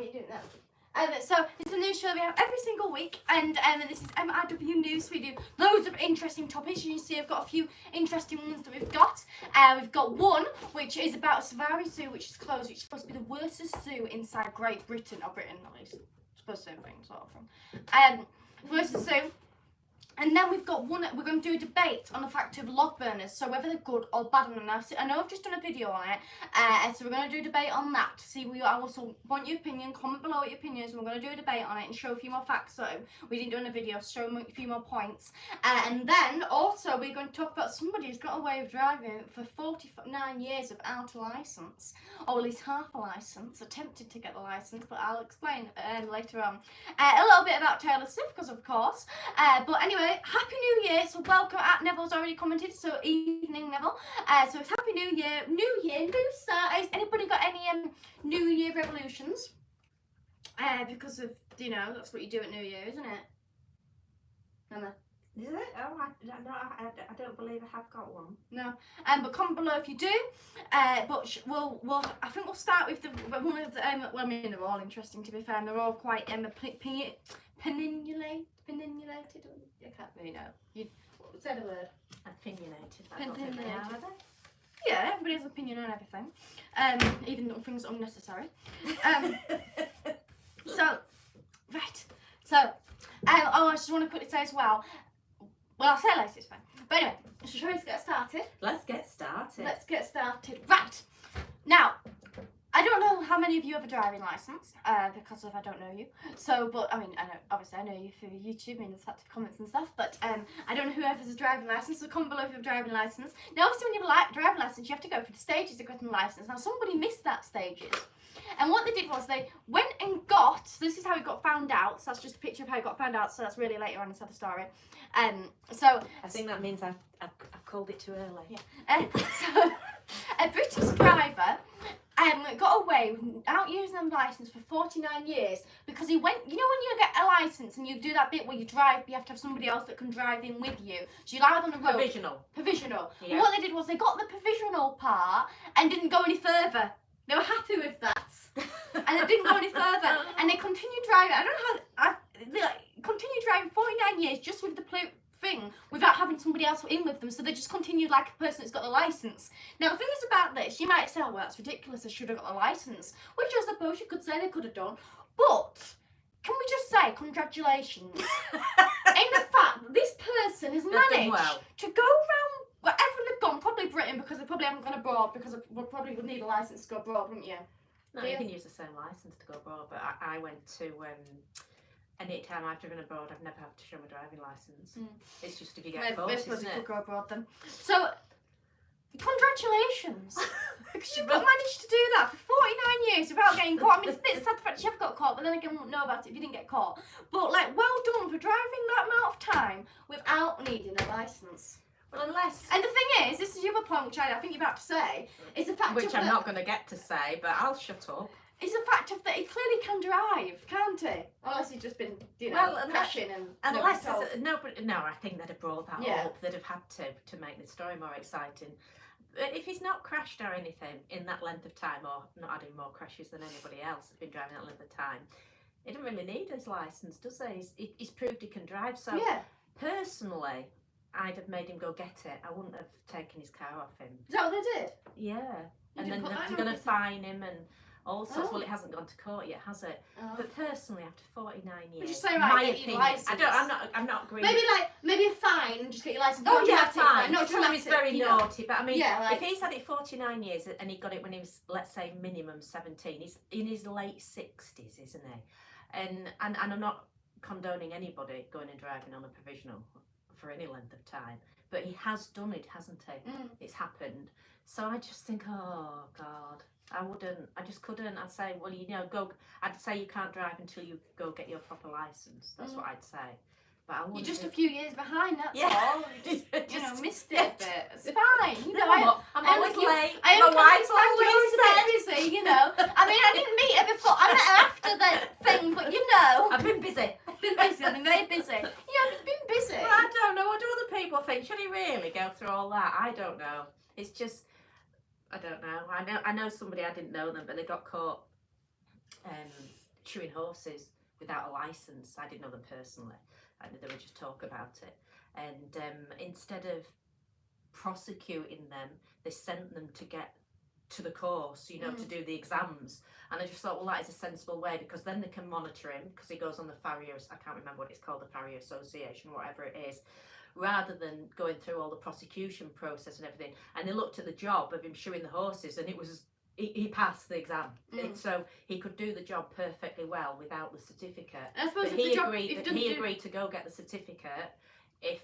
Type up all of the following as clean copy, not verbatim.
you doing that? So it's a news show we have every single week, and this is MIW News. So we do loads of interesting topics. You can see I've got a few interesting ones that we've got. We've got one which is about a safari zoo which is closed, which is supposed to be the worst zoo inside Great Britain, or Britain at least. It's supposed to say thing, sort of thing. Worst zoo. And then we've got one, we're going to do a debate on the fact of log burners, so whether they're good or bad on them. Now, I know I've just done a video on it, so we're going to do a debate on that to see what you, I also want your opinion, comment below what your opinion is, and we're going to do a debate on it and show a few more facts, so we didn't do in a video, show a few more points. And then, also, we're going to talk about somebody who's got a way of driving for 49 years without a licence, or at least half a licence, attempted to get the licence, but I'll explain later on. A little bit about Taylor Swift, because of course, but anyway, Happy New Year, so welcome. Neville's already commented, so evening Neville. So it's Happy New Year, new start. Has anybody got any New Year resolutions? Because of, you know, that's what you do at New Year, isn't it? Emma? Is it? Oh, I don't believe I have got one. No. But comment below if you do. But we'll I think we'll start with the one of the well, I mean, they're all interesting to be fair, and they're all quite opinionated. I can't really know. You say the word. Opinionated. Opinionated. Yeah, everybody has an opinion on everything. Even little things unnecessary. So, right. So, oh, I just want to quickly say as well. Well, I'll say it later, it's fine. But anyway, shall we get started? Let's get started. Let's get started. Right. Now, I don't know how many of you have a driving licence, because of I don't know you. So, but I mean, I know, obviously I know you through YouTube and the active comments and stuff, but I don't know who has a driving licence, so comment below if you have a driving licence. Now, obviously when you have a driving licence, you have to go through the stages of getting a licence. Now, somebody missed that stages. And what they did was they went and got, so this is how it got found out, so that's just a picture of how it got found out, so that's really later on inside the story. So I think that means I've called it too early. Yeah. So a British driver got away without using a licence for 49 years because he went, you know when you get a licence and you do that bit where you drive, you have to have somebody else that can drive in with you. So you're out on the road. Provisional. Yeah. And what they did was they got the provisional part and didn't go any further. They were happy with that. And they didn't go any further. And they continued driving. I don't know how, they continued driving 49 years just with the thing without having somebody else in with them, so they just continued like a person that's got the license. Now the thing is about this, you might say, oh, well, that's ridiculous, I should have got the license, which I suppose you could say they could have done, but can we just say congratulations in the fact that this person has managed to go around wherever they've gone, probably Britain, because they probably haven't gone abroad, because we probably would need a license to go abroad, wouldn't you? No, you can use the same license to go abroad, but I went to any time I've driven abroad, I've never had to show my driving licence. It's just if you get caught, isn't it? Could go abroad then. So, congratulations, because you've managed to do that for 49 years without getting caught. I mean, it's a bit sad the fact you have got caught, but then again, we won't know about it if you didn't get caught. But like, well done for driving that amount of time without needing a licence. Well, unless... And the thing is, this is the other point which I think you're about to say, is the fact which I'm not going to get to say, but I'll shut up. It's the fact of that he clearly can drive, can't he? Unless he's just been, you know, crashing and... Unless... No, I think they'd have brought that up. They'd have had to make the story more exciting. But if he's not crashed or anything in that length of time, or not adding more crashes than anybody else that's been driving that length of time, he doesn't really need his licence, does he? He's proved he can drive. So, personally, I'd have made him go get it. I wouldn't have taken his car off him. Is that what they did? Yeah. And then they're going to fine him and all sorts. Well, it hasn't gone to court yet, has it? But personally, after 49 years, just say, right, my get opinion, your license. I'm not agreeing. Maybe a fine and just get your license. Oh yeah, fine. Not tell him he's very naughty, but I mean, like, if he's had it 49 years and he got it when he was, let's say, minimum 17, he's in his late 60s, isn't he? And I'm not condoning anybody going and driving on a provisional for any length of time, but he has done it, hasn't he? It's happened. So I just think, oh God, I just couldn't. I'd say, well, you know, I'd say you can't drive until you go get your proper license. That's what I'd say. But I wouldn't. You're just a few years behind, that's all. You just missed it a bit. It's fine. You know, I'm always late. My wife's always seriously, you know. I mean, I didn't meet her before. I met her after the thing, but you know. I've been busy. I've been very busy. Yeah, I've been busy. Well, I don't know. What do other people think? Should he really go through all that? I don't know. It's just, I don't know. I know somebody, I didn't know them, but they got caught shoeing horses without a license. I didn't know them personally. They would just talk about it. And instead of prosecuting them, they sent them to get to the course, you know, to do the exams. And I just thought, well, that is a sensible way, because then they can monitor him, because he goes on the farriers, I can't remember what it's called, the Farrier Association, whatever it is, rather than going through all the prosecution process and everything. And they looked at the job of him shoeing the horses, and it was, he passed the exam. So he could do the job perfectly well without the certificate. I suppose But he agreed to go get the certificate if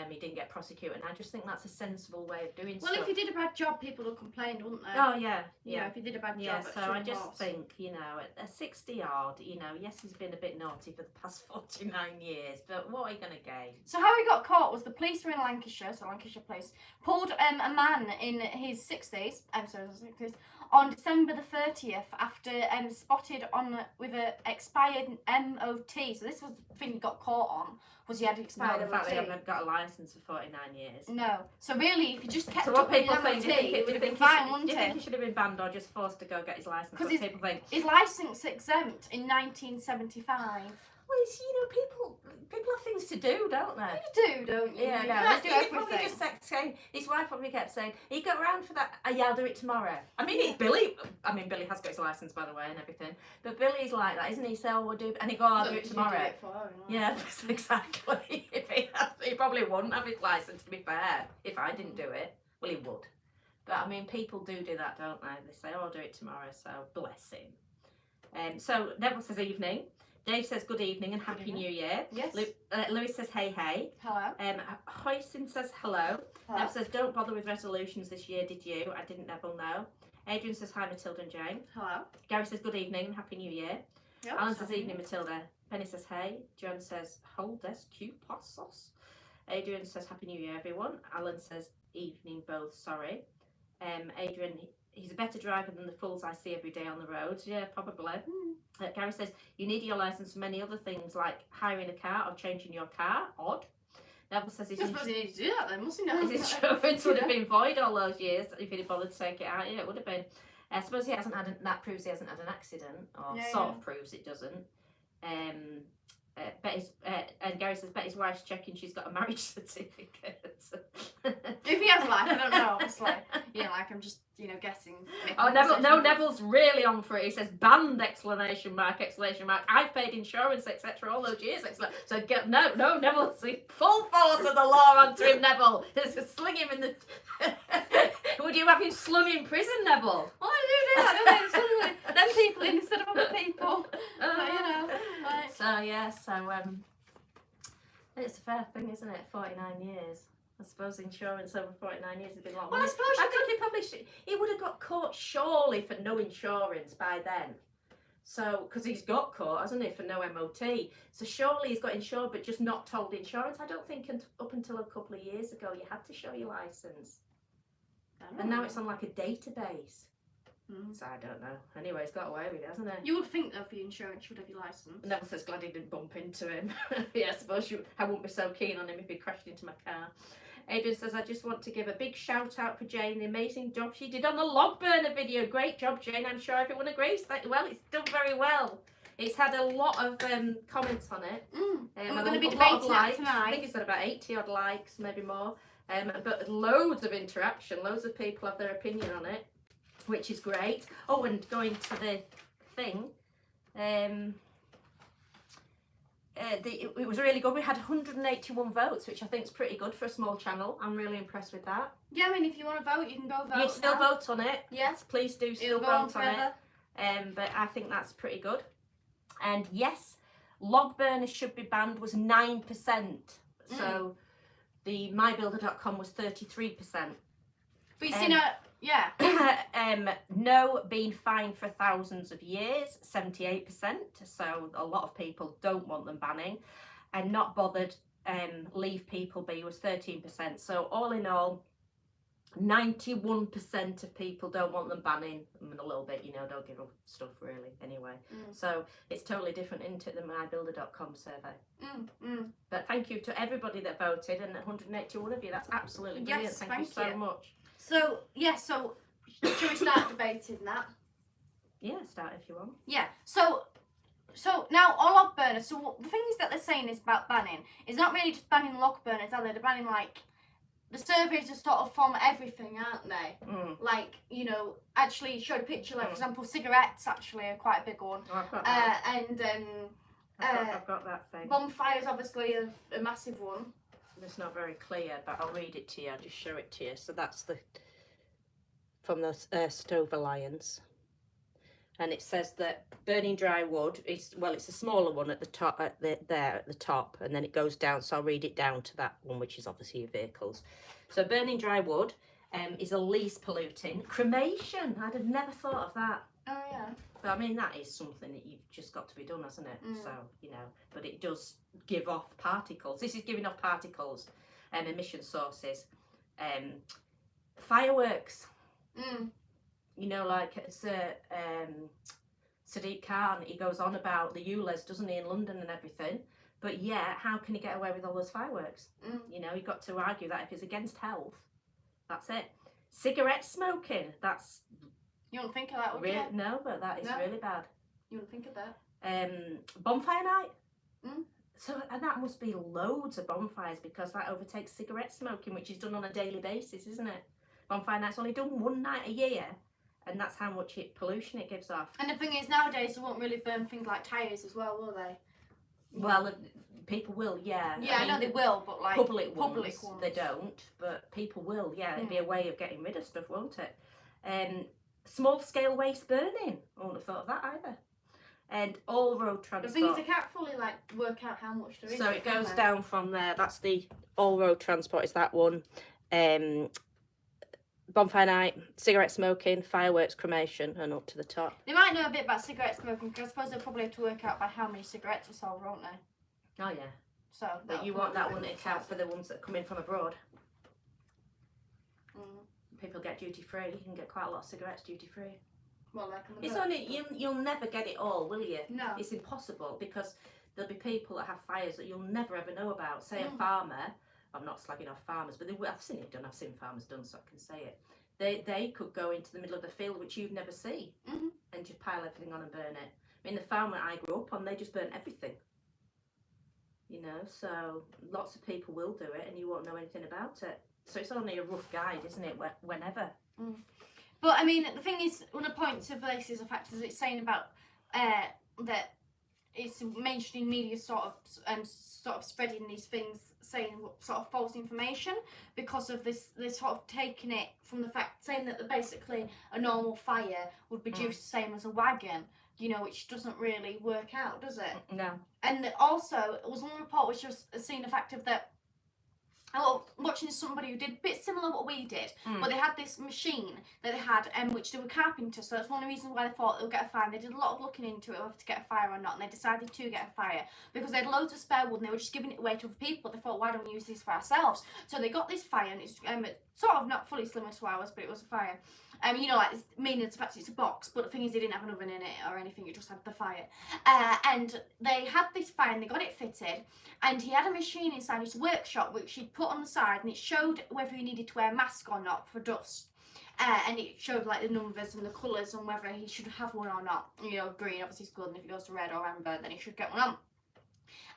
he didn't get prosecuted. And I just think that's a sensible way of doing Well, stuff. if you did a bad job, people would complain, wouldn't they? Oh yeah, You know, if you did a bad job. yeah. at So I shooting just horse. think, you know, at 60 odd, you know, yes, he's been a bit naughty for the past 49 years, but what are you gonna gain? So how he got caught was the police were in Lancashire, so Lancashire Police, pulled a man in his 60s, on December the 30th after spotted on with a expired MOT. So this was the thing he got caught on, was he had expired The fact MOT. that he hasn't got a license for 49 years. No. So really, if he just kept So up what with people the think? MOT, Do you think, it do would you have been think, fine, do wouldn't you think it? he should have been banned or just forced to go get his license? 'Cause What he's- people think? His licence exempt in 1975. Well, it's, you know, people have things to do, don't they? You do, don't you? Yeah, you no. can't do He probably everything. just saying, his wife probably kept saying, "You got around for that? Yeah, I'll do it tomorrow." I mean, it's Billy. I mean, Billy has got his license, by the way, and everything. But Billy's like that, isn't he? So we'll do, and he go, "I'll do Look, it you tomorrow." do it for her, you know. Yeah, exactly. If he probably wouldn't have his license, to be fair, if I didn't do it. Well, he would. But I mean, people do that, don't they? They say, "Oh, I'll do it tomorrow," so bless him. So Neville says evening. Dave says good evening and happy New Year. Yes. Lewis says hey hey. Hello. Hoyson says hello. Hello. Nev says don't bother with resolutions this year, did you? I didn't, Neville, no. Adrian says hi, Matilda and Jane. Hello. Gary says good evening and happy New Year. Yep, Alan says happy evening, Matilda. Penny says hey. Joan says hold this cute passos. Adrian says happy New Year, everyone. Alan says evening both, sorry. Adrian, he's a better driver than the fools I see every day on the road. Yeah, probably. Gary says you need your license for many other things like hiring a car or changing your car. Odd. Neville says his I suppose he needed to do that then, mustn't he? his insurance would have been void all those years if he'd bothered to take it out. Yeah, it would have been. I suppose he hasn't had that proves he hasn't had an accident, or sort of proves it doesn't. And Gary says, bet his wife's checking she's got a marriage certificate. If he has life, I don't know, obviously. You know, like I'm just, you know, guessing. Oh, Neville's really on for it. He says, banned, exclamation mark. I've paid insurance, etc. all those years, So no, Neville's full force of the law onto him, Neville. Just sling him in the... Would you have him slung in prison, Neville? Well, I don't know, suddenly, them people instead of other people. But, you know, like... So, yeah, it's a fair thing, isn't it? 49 years. I suppose insurance over 49 years has been a lot. Well, I suppose I think he probably should. He would have got caught surely for no insurance by then. So, because he's got caught, hasn't he, for no MOT. So surely he's got insured, but just not told insurance. I don't think up until a couple of years ago you had to show your licence. And now it's on like a database. So I don't know. Anyway, he's got away with it, hasn't he? You would think though for your insurance you would have your licence. Neville says glad he didn't bump into him. Yeah, I suppose I wouldn't be so keen on him if he crashed into my car. Adrian says, I just want to give a big shout out for Jane, the amazing job she did on the log burner video. Great job, Jane. I'm sure everyone agrees. Well, it's done very well. It's had a lot of comments on it. We're going to be a lot of debating that likes. tonight. I think it's had about 80 odd likes, maybe more. But loads of interaction. Loads of people have their opinion on it, which is great. Oh, and going to the thing, it was really good. We had 181 votes, which I think is pretty good for a small channel. I'm really impressed with that. Yeah, I mean, if you want to vote, you can go vote. You still now. vote on it. Yes. Please do still It'll go on vote on forever. it. But I think that's pretty good. And yes, log burners should be banned was 9%. So the mybuilder.com was 33%. But you see now, yeah. No being fined for thousands of years, 78%. So a lot of people don't want them banning. And not bothered, leave people be was 13%. So all in all, 91% of people don't want them banning. I mean, a little bit, you know, don't give up stuff really anyway. So it's totally different, isn't it, than mybuilder.com survey. But thank you to everybody that voted, and 181 of you. That's absolutely brilliant. Yes, thank you so much. So, yeah, so should we start debating that? Yeah, start if you want. Yeah, so So now all log burners. So the things that they're saying is about banning is not really just banning log burners, are they? They're banning like the surveys are sort of from everything, aren't they? Like, you know, actually showed a picture. Like for example, cigarettes actually are quite a big one. Oh, I've got that. And I've got that thing. bonfires obviously a massive one. It's not very clear, but I'll read it to you. I'll just show it to you. So that's from the Stove Alliance. And it says that burning dry wood is, well, it's a smaller one at the top, there at the top, and then it goes down. So I'll read it down to that one, which is obviously your vehicles. So burning dry wood is the least polluting. Cremation, I'd have never thought of that. Oh yeah. But I mean, that is something that you've just got to be done, hasn't it? So, you know, but it does give off particles. This is giving off particles, emission sources, fireworks. You know, like Sadiq Khan, he goes on about the ULEZ, doesn't he, in London and everything. But yeah, how can he get away with all those fireworks? You know, you've got to argue that if it's against health, that's it. Cigarette smoking, that's... You don't think of that, would you? No, but that is really bad. You wouldn't think of that. Bonfire night. So, and that must be loads of bonfires because that overtakes cigarette smoking, which is done on a daily basis, isn't it? Bonfire night's only done one night a year, and that's how much pollution it gives off. And the thing is, nowadays they won't really burn things like tyres as well, will they? Well, people will, yeah. Yeah, I know they will, but like public ones, ones. they don't, but people will, yeah. It'd be a way of getting rid of stuff, won't it? Small scale waste burning. I wouldn't have thought of that either. And all road transport. The thing is, they can't fully like work out how much there is. So it goes down from there. That's the all road transport. Is that one? Bonfire night, cigarette smoking, fireworks, cremation, and up to the top. They might know a bit about cigarette smoking because I suppose they'll probably have to work out by how many cigarettes are sold, won't they? Oh yeah. So. But you want that one to count for the ones that come in from abroad. People get duty free. You can get quite a lot of cigarettes duty free. Well, it's only you'll never get it all, will you? No. It's impossible because there'll be people that have fires that you'll never ever know about. Say a farmer. I'm not slagging off farmers, but I've seen it done. I've seen farmers done, so I can say it. They could go into the middle of the field, which you've never seen, and just pile everything on and burn it. I mean, the farm that I grew up on, they just burnt everything. You know, so lots of people will do it, and you won't know anything about it. So it's only a rough guide, isn't it? Whenever. But I mean, the thing is, one of the points of this is the fact is it's saying about that it's mainstream media sort of spreading these things, saying sort of false information because of this. They're sort of taking it from the fact saying that basically a normal fire would produce the same as a wagon. You know, which doesn't really work out, does it? No. And also, it was one report which was seeing the fact of that. Watching somebody who did a bit similar to what we did, but they had this machine that they had, which they were carpenters, so that's one of the reasons why they thought they'll get a fire. They did a lot of looking into it, whether to get a fire or not, and they decided to get a fire because they had loads of spare wood and they were just giving it away to other people. They thought, why don't we use this for ourselves? So they got this fire, and it's sort of not fully similar to ours, but it was a fire. You know, like, meaning the fact it's a box, but the thing is they didn't have an oven in it or anything, it just had the fire. And they had this fire and they got it fitted, and he had a machine inside his workshop which he'd put on the side, and it showed whether he needed to wear a mask or not for dust. And it showed like the numbers and the colours and whether he should have one or not. You know, green obviously is good, and if it goes to red or amber, then he should get one on.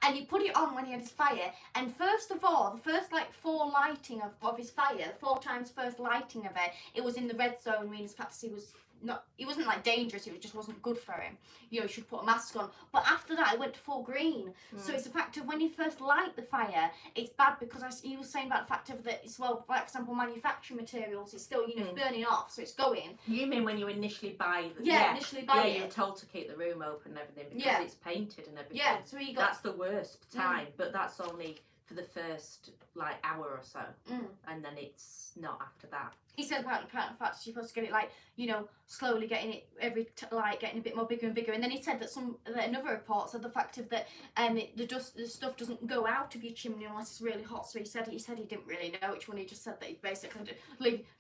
And he put it on when he had his fire, and first of all, the first like 4 lighting of his fire, 4 times first lighting of it was in the red zone, meaning perhaps he wasn't like dangerous, it just wasn't good for him. You know, he should put a mask on. But after that, it went to full green. So it's a fact of when you first light the fire, it's bad because he was saying about the fact of that it's, well, for example, manufacturing materials, it's still, you know, it's burning off, so it's going. You mean when you initially buy the... initially buy it. Yeah, you're told to keep the room open and everything because it's painted and everything. Yeah, so he got... That's the worst time, but that's only for the first, like, hour or so. And then it's not after that. He said about the fact you're supposed to get it, like, you know, slowly getting it getting a bit more bigger and bigger. And then he said that another report said the fact of that the stuff doesn't go out of your chimney unless it's really hot. So he said he didn't really know which one. He just said that he basically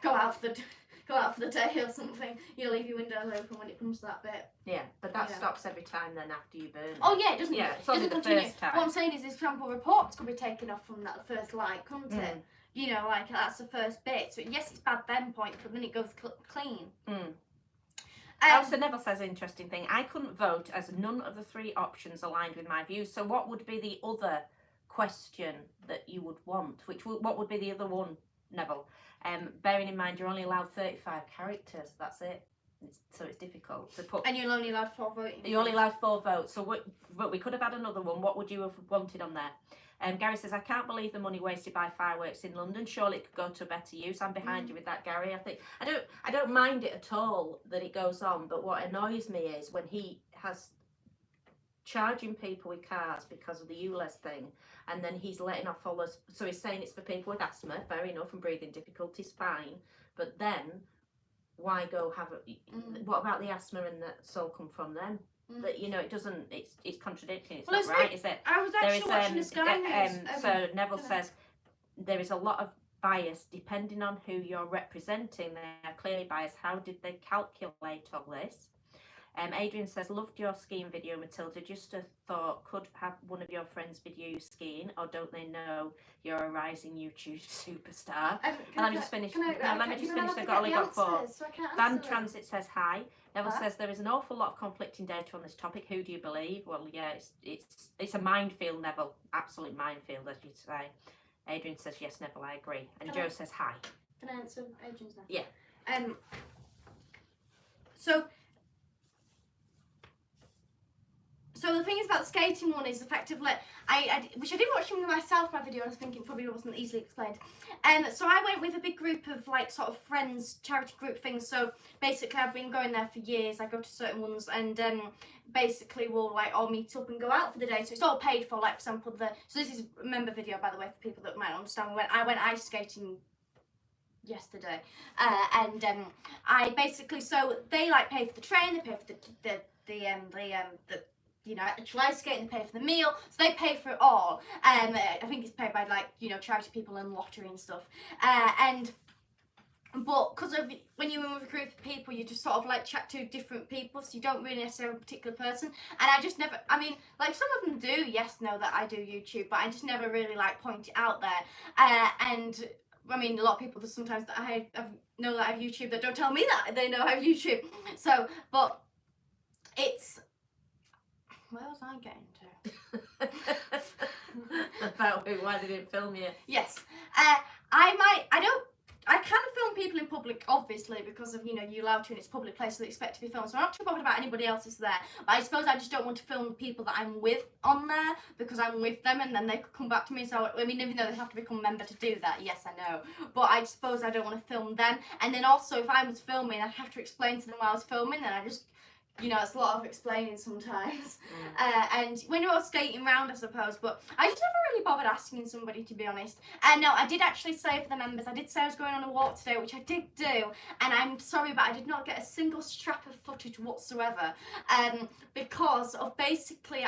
go out for the day or something. You leave your windows open when it comes to that bit. Yeah, but that stops every time then after you burn it. Oh yeah, it doesn't. Yeah, it's only the first time. What I'm saying is, example, reports could be taken off from that first light, couldn't it? You know, like that's the first bit. So yes, it's bad then point, but then it goes clean. Also, Neville says interesting thing. I couldn't vote as none of the 3 options aligned with my views. So, what would be the other question that you would want? What would be the other one, Neville? Bearing in mind you're only allowed 35 characters. That's it. So it's difficult to put. And you're only allowed 4 votes. You're only allowed 4 votes. So but we could have had another one. What would you have wanted on there? Gary says, I can't believe the money wasted by fireworks in London. Surely it could go to a better use. I'm behind you with that, Gary. I don't mind it at all that it goes on, but what annoys me is when he has charging people with cars because of the ULEZ thing, and then he's letting off all those. So he's saying it's for people with asthma, fair enough, and breathing difficulties, fine. But then why go have what about the asthma and that's all come from them? That it doesn't. It's contradicting. It's not right, is it? I was actually watching the Sky News. So Neville says there is a lot of bias depending on who you're representing. They are clearly biased. How did they calculate all this? Adrian says, loved your skiing video, Matilda. Just a thought, could have one of your friends video you skiing, or don't they know you're a rising YouTube superstar? Let me just finish. I've only got 4. Van Transit says hi. Neville says there is an awful lot of conflicting data on this topic. Who do you believe? Well, yeah, it's a minefield, Neville. Absolute minefield, as you'd say. Adrian says yes, Neville. I agree. And Joe says hi. Can I answer Adrian's now? Yeah. So the thing is about the skating one is effectively, which I did watch myself, my video, and I think it probably wasn't easily explained. So I went with a big group of like sort of friends, charity group things. So basically I've been going there for years. I go to certain ones and basically we'll like all meet up and go out for the day. So it's all paid for, like for example, so this is a member video, by the way, for people that might understand. When I went ice skating yesterday, and I basically, so they like pay for the train, they pay for the actual ice skating, they pay for the meal, so they pay for it all. I think it's paid by like charity people and lottery and stuff. But because of when you're with a group of people, you just sort of like chat to different people, so you don't really necessarily have a particular person. And I just never, I mean, like some of them do, know that I do YouTube, but I just never really like point it out there. And I mean, a lot of people that sometimes that I know that I have YouTube that don't tell me that they know I have YouTube. So, but it's. Where was I getting to? About why they didn't film you. Yes. I can't film people in public, obviously, because of, you're allowed to and it's a public place, so they expect to be filmed. So I'm not too bothered about anybody else that's there. But I suppose I just don't want to film the people that I'm with on there, because I'm with them and then they could come back to me. So, I mean, even though they have to become a member to do that, yes, I know. But I suppose I don't want to film them. And then also, if I was filming, I'd have to explain to them while I was filming, and I just... it's a lot of explaining sometimes. And when you're all skating around, I suppose, but I just never really bothered asking somebody, to be honest. And no, I did actually say for the members, I did say I was going on a walk today, which I did do, and I'm sorry, but I did not get a single strap of footage whatsoever, because of basically,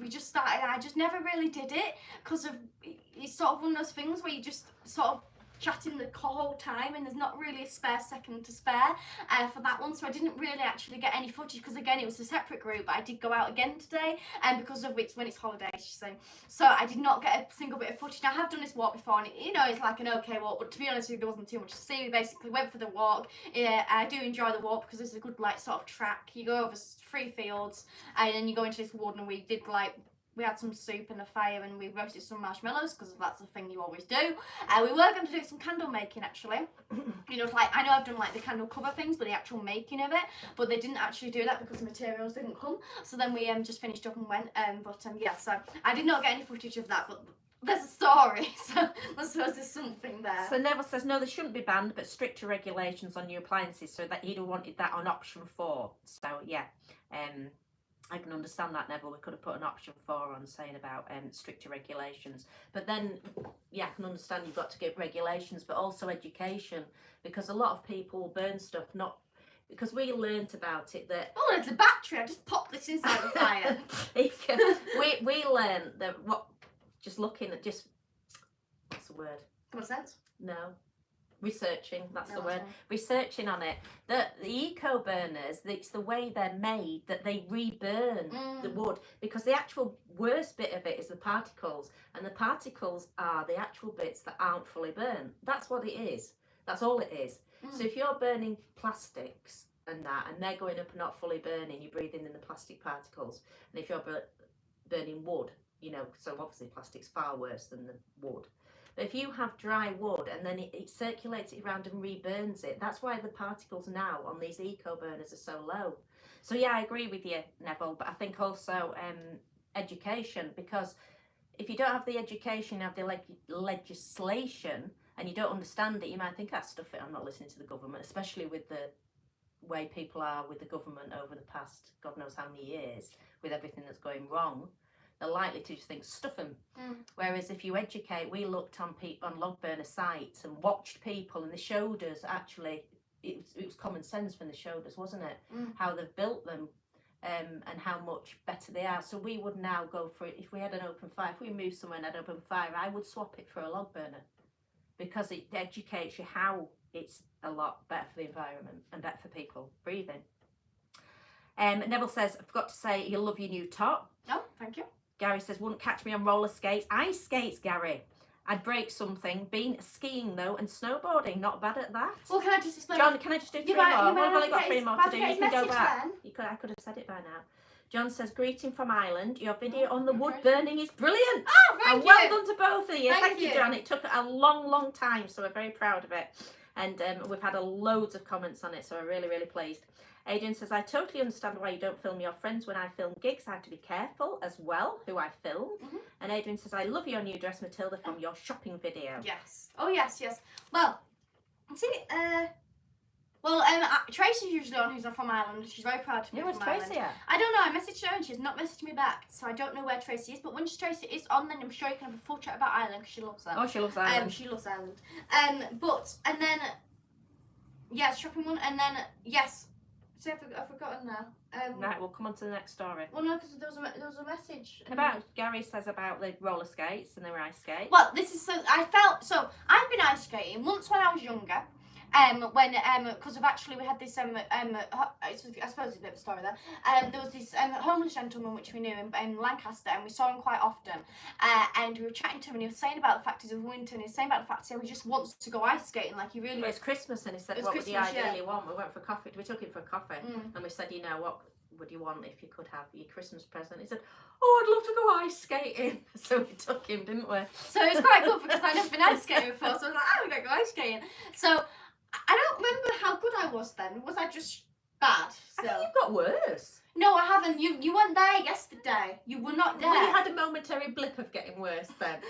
we just started, I just never really did it, because of, it's sort of one of those things where you just sort of chatting the whole time and there's not really a spare second to spare for that one, so I didn't really actually get any footage, because again it was a separate group, but I did go out again today, and because of it's when it's holidays, so I did not get a single bit of footage. Now, I have done this walk before, and it's like an okay walk, but to be honest with you, there wasn't too much to see. We basically went for the walk. I do enjoy the walk because it's a good like sort of track. You go over 3 fields and then you go into this wood, and we had some soup and a fire, and we roasted some marshmallows, because that's the thing you always do. We were going to do some candle making, actually. Like, I know I've done like the candle cover things, but the actual making of it, but they didn't actually do that because the materials didn't come. So then we just finished up and went. Yeah, so I did not get any footage of that, but there's a story, so I suppose there's something there. So Neville says, no, they shouldn't be banned, but stricter regulations on new appliances, so that he'd have wanted that on option 4. So, yeah. I can understand that, Neville. We could have put an option 4 on saying about stricter regulations. But then, yeah, I can understand you've got to give regulations, but also education, because a lot of people burn stuff, not because we learnt about it that... Oh, there's a battery. I just popped this inside the fire. we learned that just looking at what's the word? Common sense? No. Researching, that's the word. Researching on it, that the eco burners, it's the way they're made that they reburn the wood, because the actual worst bit of it is the particles, and the particles are the actual bits that aren't fully burnt. That's what it is. That's all it is. So if you're burning plastics, and that, and they're going up and not fully burning, you're breathing in the plastic particles. And if you're burning wood, you know, so obviously plastic's far worse than the wood. But if you have dry wood and then it circulates it around and reburns it, that's why the particles now on these eco burners are so low. So yeah, I agree with you, Neville, but I think also education, because if you don't have the education, you have the legislation, and you don't understand it, you might think, stuff it, I'm not listening to the government, especially with the way people are with the government over the past God knows how many years, with everything that's going wrong. They're likely to just think, stuff them. Whereas if you educate, we looked on log burner sites and watched people, and they showed us, actually, it was common sense when they showed us, wasn't it? How they've built them, and how much better they are. So we would now go for it. If we had an open fire, if we moved somewhere and had open fire, I would swap it for a log burner, because it educates you how it's a lot better for the environment and better for people breathing. Neville says, I forgot to say, you'll love your new top. Oh, thank you. Gary says, wouldn't catch me on roller skates. Ice skates, Gary. I'd break something. Been skiing though, and snowboarding, not bad at that. Well, can I just explain? John, can I just do three more? I've only got 3 more to do. You can go back. I could have said it by now. John says, greeting from Ireland. Your video on the wood burning is brilliant. Oh, thank you. Well done to both of you. Thank you, John. It took a long time, so we're very proud of it. And we've had loads of comments on it, so we're really, really pleased. Adrian says, I totally understand why you don't film your friends. When I film gigs, I have to be careful as well who I film. And Adrian says, I love your new dress, Matilda, from your shopping video. Yes. Oh, yes. Well, see, Tracy's usually on, who's from Ireland. She's very proud to be from Ireland. Where's Tracy at? I don't know. I messaged her and she's not messaged me back, so I don't know where Tracy is. But when Tracy is on, then I'm sure you can have a full chat about Ireland, because she loves that. Oh, she loves Ireland. She loves Ireland. And then, yes, shopping one, and then, yes. See, I've forgotten now. Right, we'll come on to the next story. Well, no, because there was a message. Gary says about the roller skates and the ice skates. Well, this is I've been ice skating once when I was younger. Because we had this I suppose it's a bit of a story there. There was this homeless gentleman which we knew in Lancaster, and we saw him quite often. And we were chatting to him, and he was saying about the fact he's of winter, and he was saying about the fact he just wants to go ice skating, like he really. Well, it's Christmas, and he said, "What would you ideally want?" We went for coffee. We took him for coffee, and we said, "You know, what would you want if you could have your Christmas present?" He said, "Oh, I'd love to go ice skating." So we took him, didn't we? So it was quite good, because I'd never been ice skating before, so I was like, "Oh, we're gonna go ice skating." So I don't remember how good I was then. Was I just bad? I think you've got worse. No, I haven't. You weren't there yesterday. You were not there. Well, you had a momentary blip of getting worse then.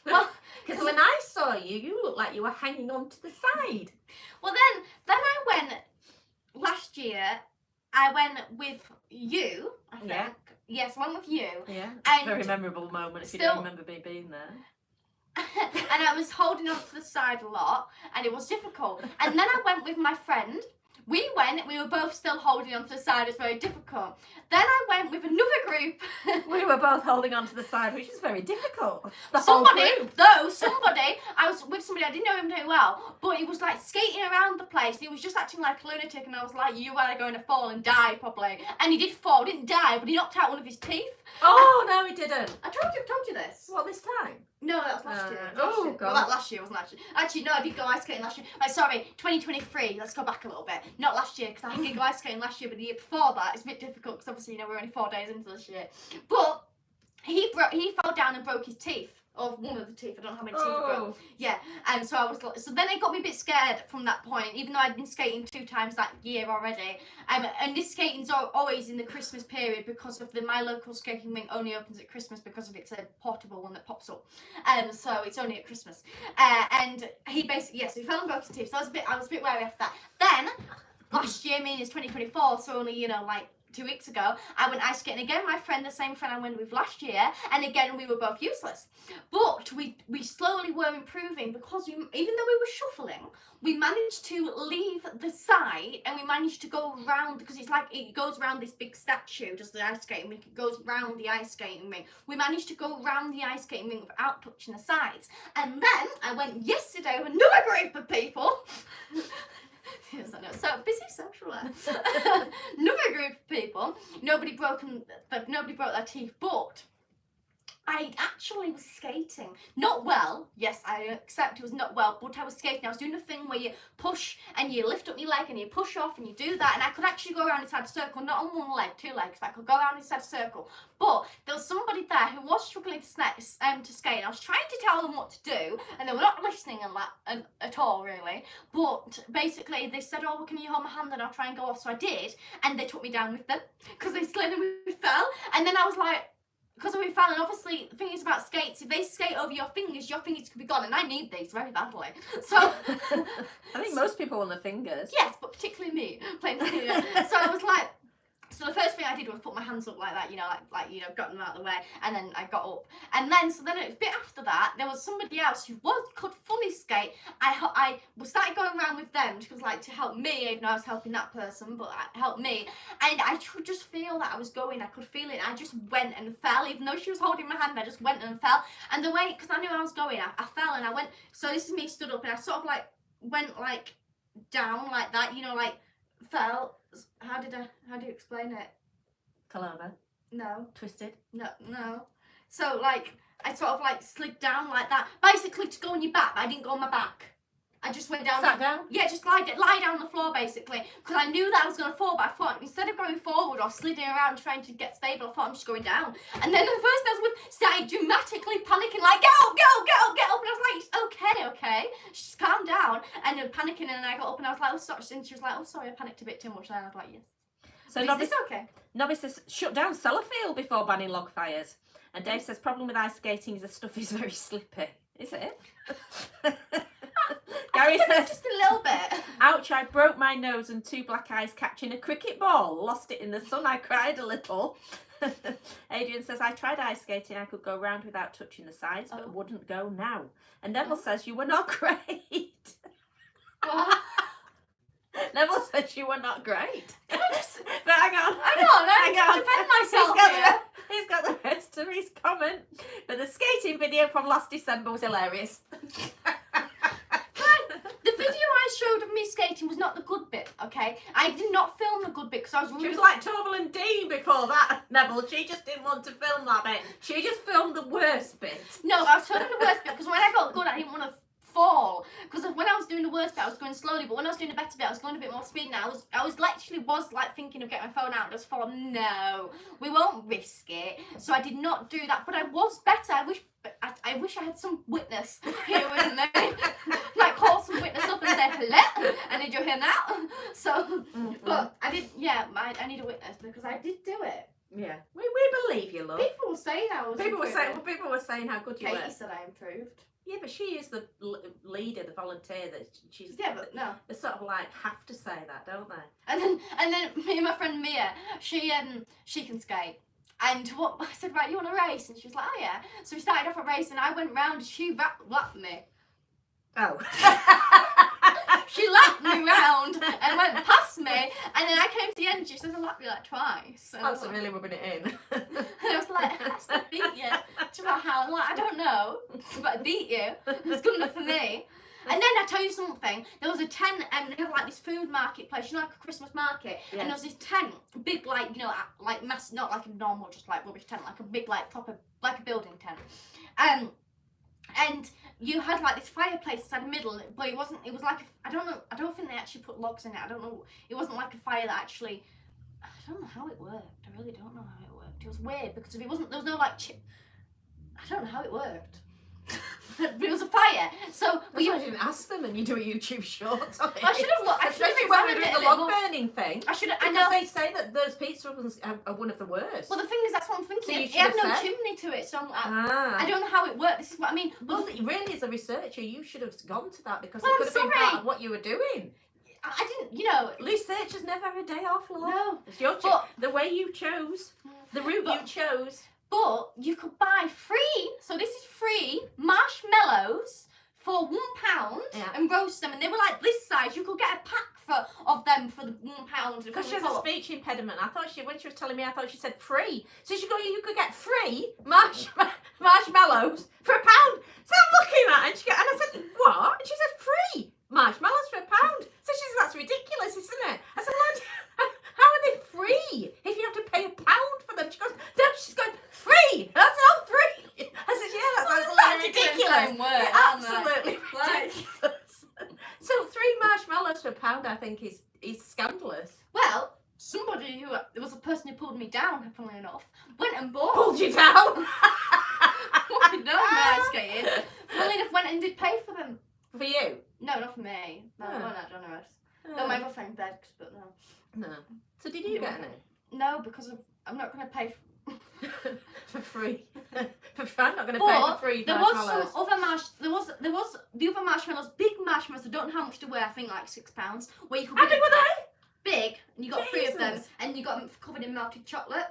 Well, because when I saw you, you looked like you were hanging on to the side. Well, then I went last year. I went with you, I think. Yeah. Yes, I went with you. Yeah. And very memorable moment if you don't remember me being there. And I was holding on to the side a lot, and it was difficult. And then I went with my friend. We were both still holding on to the side. It's very difficult. Then I went with another group. We were both holding on to the side, which is very difficult. Somebody, I was with somebody, I didn't know him very well, but he was like skating around the place. He was just acting like a lunatic, and I was like, you are going to fall and die probably. And he did fall, didn't die, but he knocked out one of his teeth. Oh, no, he didn't. I told you this. What, this time? No, that was last year. Oh, God. Well, last year wasn't actually. Actually, no, I did go ice skating last year. Sorry, 2023. Let's go back a little bit. Not last year, because I did go ice skating last year, but the year before that, it's a bit difficult because obviously, we're only 4 days into this year. But he fell down and broke his teeth. Or one of the teeth. I don't know how many teeth he broke. Yeah. And so I was like, so then it got me a bit scared from that point, even though I'd been skating 2 times that year already. And this skating's always in the Christmas period, because of my local skating rink only opens at Christmas because of it's a portable one that pops up. So it's only at Christmas. And he basically, so he fell and broke his teeth. So I was a bit wary after that. Then last year, meaning it's 2024, so only, like 2 weeks ago, I went ice skating again. My friend, the same friend I went with last year, and again we were both useless. But we slowly were improving, because even though we were shuffling, we managed to leave the side, and we managed to go around, because it's like it goes around this big statue, just the ice skating rink. It goes round the ice skating rink. We managed to go around the ice skating rink without touching the sides. And then I went yesterday with another group of people. Yes, I know. So busy social life. Another group of people. Nobody broke their teeth, but I actually was skating. Not well. Yes, I accept it was not well, but I was skating. I was doing the thing where you push and you lift up your leg and you push off and you do that. And I could actually go around inside a circle, not on one leg, 2 legs, but I could go around inside a circle. But there was somebody there who was struggling to skate. I was trying to tell them what to do, and they were not listening at all, really. But basically, they said, "Oh, can you hold my hand and I'll try and go off?" So I did, and they took me down with them because they slid and we fell. And then I was like, because we fell, and obviously the thing is about skates, if they skate over your fingers could be gone, and I need these very badly. So I think most people want the fingers. yes, but particularly me playing the So I was like, so the first thing I did was put my hands up like that, got them out of the way, and then I got up. And then, so then it was a bit after that, there was somebody else who could fully skate. I started going around with them, because like to help me, even though I was helping that person, but it helped me. And I could just feel that I was going, I could feel it. I just went and fell, even though she was holding my hand, I just went and fell. And the way, because I knew I was going, I fell and I went, so this is me stood up, and I sort of like went like down like that, like fell. How do you explain it? Fell over. No. Twisted. No. So like I sort of like slid down like that, basically to go on your back, but I didn't go on my back. I just went down. Sat down? Yeah, just lie down on the floor basically, because I knew that I was going to fall, but I thought instead of going forward or sliding around trying to get stable, I thought I'm just going down. And then the first I was with started dramatically panicking, like, get up, and I was like, it's okay, just calm down, and then panicking, and I got up and I was like, oh sorry, and she was like, oh sorry, I panicked a bit too much, and I was like, yes. So is this okay? Nobby says, shut down Sellafield before banning log fires. And Dave says, problem with ice skating is the stuff is very slippy. Is it? Gary says, just a little bit. ouch, I broke my nose and 2 black eyes catching a cricket ball. Lost it in the sun, I cried a little. Adrian says, I tried ice skating, I could go round without touching the sides, but wouldn't go now. And Neville says, you were not great. What? Neville says you were not great. But hang on. I defend myself He's got the rest of his comment. But the skating video from last December was hilarious. The video I showed of me skating was not the good bit, okay? I did not film the good bit because I was really... She was like Torval and Dean before that, Neville. She just didn't want to film that bit. She just filmed the worst bit. No, I was filming the worst bit because when I got good, I didn't want to fall. Because when I was doing the worst bit, I was going slowly, but when I was doing the better bit, I was going a bit more speed now. I was literally like thinking of getting my phone out and just fall. No, we won't risk it. So I did not do that, but I was better. I wish I had some witness here with me. Like call some witness up and say hello. And did you hear that? So, but I did. Yeah, I need a witness because I did do it. Yeah, we believe you, love. People were saying I was. People were saying how good you were. Katie said I improved. Yeah, but she is the leader, the volunteer. That she's. Yeah, but no. They sort of like have to say that, don't they? And then me and my friend Mia, she can skate. And what I said, right, you want a race? And she was like, oh yeah. So we started off a race, and I went round. She lapped me. Oh. She lapped me round and went past me, and then I came to the end. She says I lapped you like twice. And That's really rubbing it in. And I was like, I still beat you. Do you know how? Like, I don't know, but I beat you. It's good enough for me. And then I tell you something. There was a tent, and they had like this food marketplace, like a Christmas market. Yeah. And there was this tent, big like like mass, not like a normal just like rubbish tent, like a big like proper like a building tent. And you had like this fireplace inside the middle, but it was like I don't think they actually put logs in it. I don't know. It wasn't like a fire that actually. I don't know how it worked. I really don't know how it worked. It was weird because if it wasn't, there was no like. I don't know how it worked. But it was a fire. So I didn't ask them, and you do a YouTube short on it. I should have looked. Especially when we're doing the log burning thing. I should have. Because they say that those pizza ovens are one of the worst. Well, the thing is, that's what I'm thinking. So it had no chimney to it, so I don't know how it worked. This is what I mean. Well, really, as a researcher, you should have gone to that because it could have been part of what you were doing. I didn't, Researchers never have a day off, love. No. It's your the way you chose, the route you chose. But you could buy free, so this is free, marshmallows for £1 and roast them. And they were like this size. You could get a pack of them for the £1. Because she has a speech impediment. I thought when she was telling me, I thought she said free. So you could get free marshmallows for £1. So I'm looking at her and I said, what? And she said free marshmallows for £1. So she said, that's ridiculous, isn't it? I said, how are they free if you have to pay £1 for them? She goes, no, she's going, free! That's not free! I think is scandalous. Well, somebody who there was a person who pulled me down, funnily enough, went and bought. Pulled you down. No, man, skating. Funnily enough, went and did pay for them. For you? No, not for me. No, Oh. I'm not generous. No, my boyfriend begged, but no. No. So did you get any? No, because I'm not going to pay. For free. I'm not going to pay for free. There was marshmallows. some other there was the other marshmallows, big marshmallows. I don't know how much they were. I think like £6. Where you could How get big were they? big, and you got 3 of them, Jesus. and you got them covered in melted chocolate.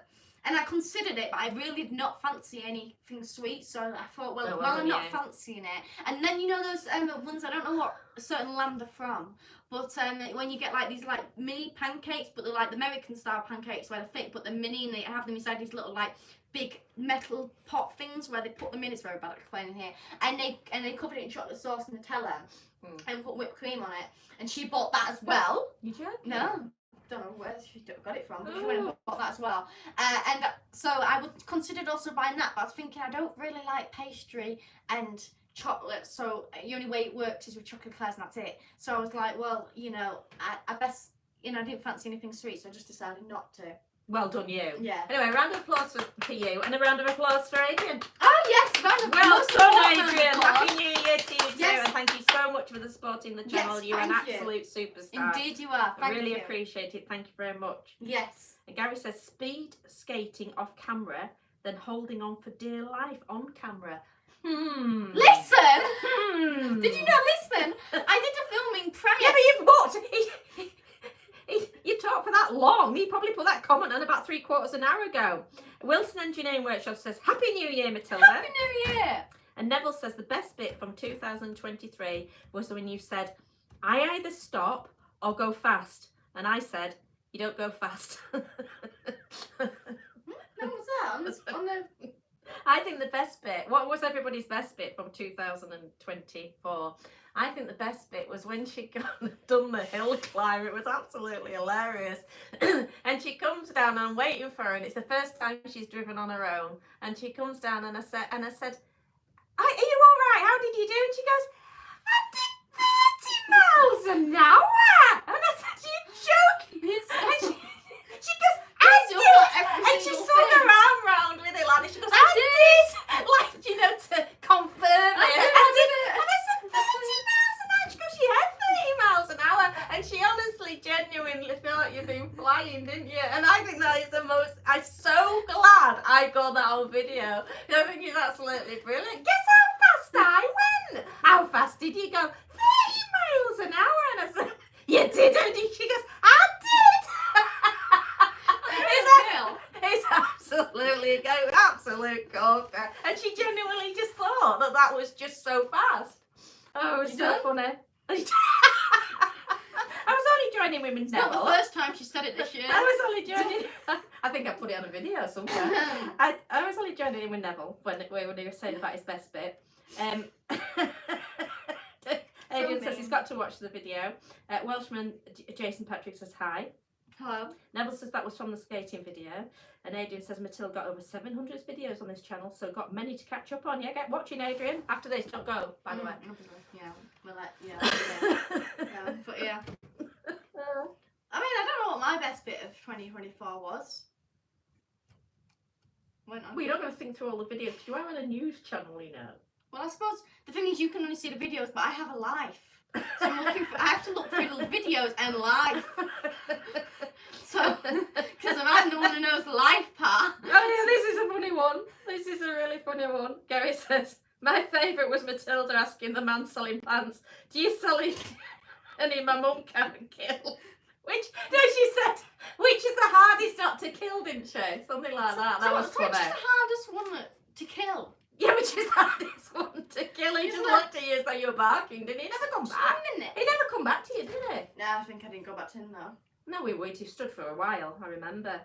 And I considered it, but I really did not fancy anything sweet, so I thought, well, Oh, well, I'm well, not yeah. fancying it. And then you know those ones, I don't know what certain land they're from, but when you get like these like mini pancakes, but they're like the American style pancakes where they're thick, but they're mini, and they have them inside these little like big metal pot things where they put them in. It's very bad at explaining here, and they covered it in chocolate sauce and Nutella, and put whipped cream on it. And she bought that as well. You joking? No. Don't know where she got it from, but she went and bought that as well. And so I would considered also buying that, but I was thinking I don't really like pastry and chocolate, so the only way it works is with chocolate eclairs and that's it. So I was like, well, you know, I best, you know, I didn't fancy anything sweet, so I just decided not to. Well done, you. Yeah. Anyway, a round of applause for you and a round of applause for Adrian. Oh yes, round of Well applause, done, round of Adrian. applause. Happy New Year to you too, Yes. and thank you so much for the supporting the channel. Yes, You're an thank you. absolute superstar. Indeed you are. I Thank really you. appreciate it. Thank you very much. Yes. And Gary says speed skating off camera, then holding on for dear life on camera. Listen! Hmm. Did you not listen? I did a filming prior. Yeah, but you've watched. You talked for that long. He probably put that comment on about 3/4 an hour ago. Wilson Engineering Workshop says Happy New Year, Matilda. Happy New Year! And Neville says the best bit from 2023 was when you said, I either stop or go fast. And I said, you don't go fast. When was that? On the... I think the best bit, what was everybody's best bit from 2024? I think the best bit was when she done the hill climb. It was absolutely hilarious. And she comes down and I'm waiting for her, and it's the first time she's driven on her own. And she comes down and I said, are you all right? How did you do? And she goes, I did 30 miles an hour. And I said, you're joking. And she goes, I You're did. not every And she single swung thing. her arm round with it, like this. She goes, I did. Like, you know, to confirm it. I did it. And I said, 30 miles an hour. She goes, you had 30 miles an hour. And she honestly, genuinely thought you'd been flying, didn't you? And I think that is the most, I'm so glad I got that on video. I think it's absolutely brilliant. Guess how fast I went? How fast did you go? 30 miles an hour. And I said, you didn't. And she goes, I did. It's absolutely an absolute corker. And she genuinely just thought that was just so fast. Oh, it was You so done? funny. I was only joining with It's not Neville. the first time she said it this year. I was only joining. I think I put it on a video somewhere. I was only joining in with Neville when he was saying about his best bit. Adrian says he's got to watch the video. Welshman Jason Patrick says hi. Hello. Neville says that was from the skating video. And Adrian says Matilda got over 700 videos on this channel, so got many to catch up on. Yeah, get watching, Adrian. After this, don't go, by the way. Obviously, yeah. We're like, yeah. But yeah. I mean, I don't know what my best bit of 2024 was. Went on. Well, you're not going to think through all the videos. You are on a news channel, you know. Well, I suppose the thing is you can only see the videos, but I have a life. So I have to look through the videos and life. So, because I'm the one who knows the life part. Oh yeah, this is a funny one. This is a really funny one. Gary says, my favourite was Matilda asking the man selling pants, do you sell it? Any my mum can't kill. Which, no, she said, which is the hardest not to kill, didn't she? Something like that. That was Which is funny. the hardest one to kill? Yeah, which is the hardest one to kill. He just Isn't looked at you as though you were barking, didn't he? He never come back. Swimming it. He never come back to you, did he? No, I think I didn't go back to him though. No, we stood for a while, I remember.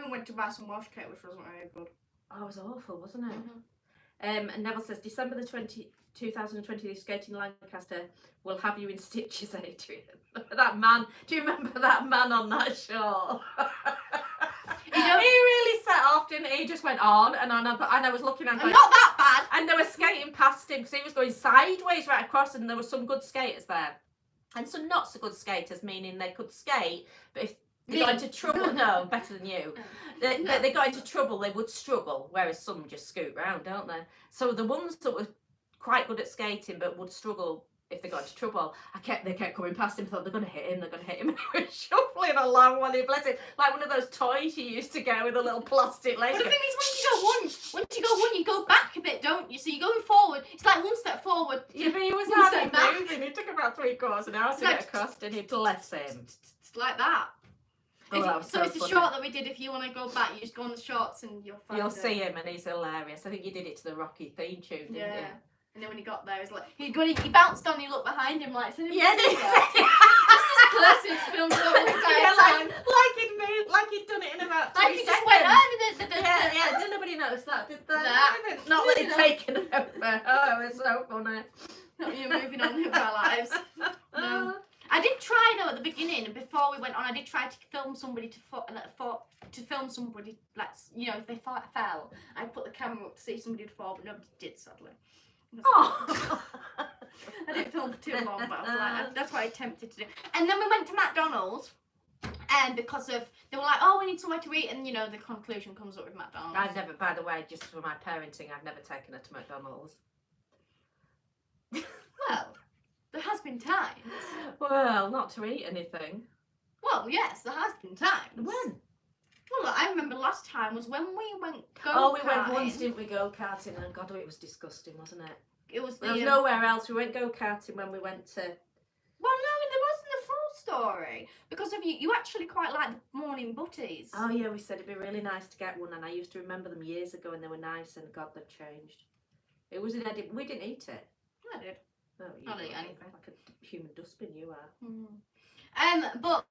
I went to buy some Welsh cake, which wasn't very good. Oh, it was awful, wasn't it? Mm-hmm. And Neville says, December the 2020 Skating Lancaster will have you in stitches, Adrian. That man, do you remember that man on that show? He really set off, didn't he? He just went on and on, and I was looking and I'm going, not that bad. and they were skating past him because he was going sideways right across, and there were some good skaters there. and some not so good skaters, meaning they could skate, but if they Me. got into trouble, no, better than you. But they got into trouble, they would struggle, whereas some just scoot round, don't they? So the ones that were quite good at skating but would struggle if they got into trouble, they kept coming past him, thought they're going to hit him, and he was shuffling along while he bless him, like one of those toys you used to get with a little plastic leg. But the thing is, once you go back a bit, don't you? So you're going forward. It's like one step forward. Yeah, but he was One hardly step back. moving. It took about 3/4 an hour to get across, and he bless him. It's like that. Oh, that was So it's funny. a short that we did. If you want to go back, you just go on the shorts and you'll find You'll it. see him, and he's hilarious. I think you did it to the Rocky theme tune, didn't Yeah. you? And then when he got there, he was like, he bounced on. You look behind him like, Yeah, just as close as filmed the whole entire yeah, time. like he'd done it in about 3 Like he seconds. just went over Yeah, did nobody notice that? Did they? Nah. Not that it's taken over. Oh, it was so funny. You're moving on with our lives. No. I did try though at the beginning, before we went on. I did try to film somebody to film somebody. Like, you know, if they fell, I put the camera up to see if somebody would fall, but nobody did, sadly. Oh. I didn't film for too long, but I was like, that's what I attempted to do. And then we went to McDonald's, and because of they were like, oh, we need somewhere to eat, and you know, the conclusion comes up with McDonald's. I've never, by the way, just for my parenting, I've never taken her to McDonald's. Well, there has been times. Well, not to eat anything. Well, yes, there has been times. When? Well, I remember last time was when we went go-karting. Oh, we went once, didn't we, go-karting? And God, it was disgusting, wasn't it? It was the... There was nowhere else. We went go-karting when we went to... Well, no, there wasn't a full story. Because of you actually quite like the morning butties. Oh, yeah, we said it'd be really nice to get one, and I used to remember them years ago, and they were nice, and God, they've changed. It was in Edinburgh. We didn't eat it. I did. No, you I didn't eat were anything. like a human dustbin, you are. But,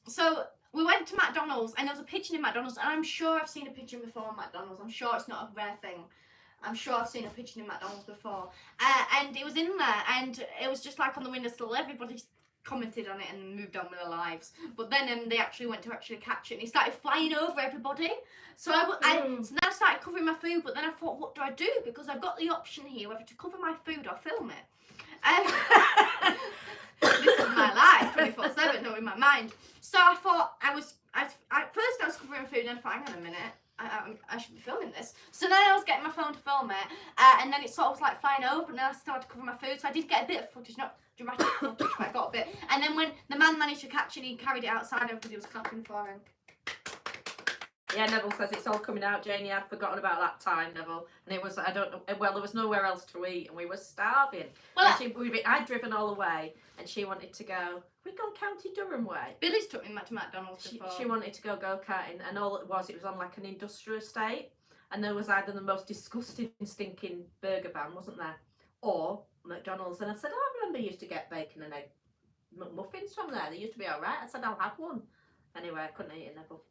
so... We went to McDonald's and there was a pigeon in McDonald's, and I'm sure I've seen a pigeon before in McDonald's. I'm sure it's not a rare thing. I'm sure I've seen a pigeon in McDonald's before. And it was in there, and it was just like on the windowsill. Everybody commented on it and moved on with their lives. But then they actually went to catch it, and it started flying over everybody. So so then I started covering my food, but then I thought, what do I do? Because I've got the option here whether to cover my food or film it. This is my life, 24/7, no, in my mind. So I thought at first I was covering food, and I thought, hang on a minute, I should be filming this. So then I was getting my phone to film it, and then it sort of was like flying over, and then I started to cover my food. So I did get a bit of footage, not dramatic footage, but I got a bit. And then when the man managed to catch it, he carried it outside, everybody was clapping for him. Yeah, Neville says it's all coming out, Janie. I'd forgotten about that time, Neville. And it was, I don't know, well, there was nowhere else to eat, and we were starving. Well, I'd driven all the way, and she wanted to go, we'd gone County Durham way. Billy's took me to McDonald's before. She wanted to go go-karting, and all it was on like an industrial estate, and there was either the most disgusting, stinking burger van, wasn't there, or McDonald's. And I said, I remember you used to get bacon and egg muffins from there. They used to be all right. I said, I'll have one. Anyway, I couldn't eat it, Neville.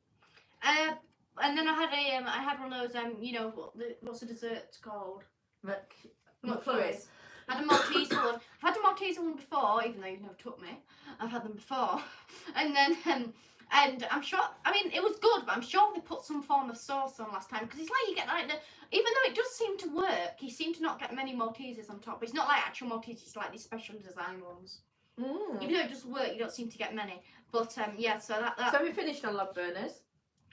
And then I had one of those you know what's the dessert called? McFlurries. I had a Malteser one. I've had a Malteser one before, even though you've never took me. I've had them before, and then and I'm sure. I mean, it was good, but I'm sure they put some form of sauce on last time, because it's like you get like even though it does seem to work, you seem to not get many Maltesers on top. It's not like actual Maltesers; it's like these special design ones. Even though it does work, you don't seem to get many. But yeah, so that. So we finished on log burners.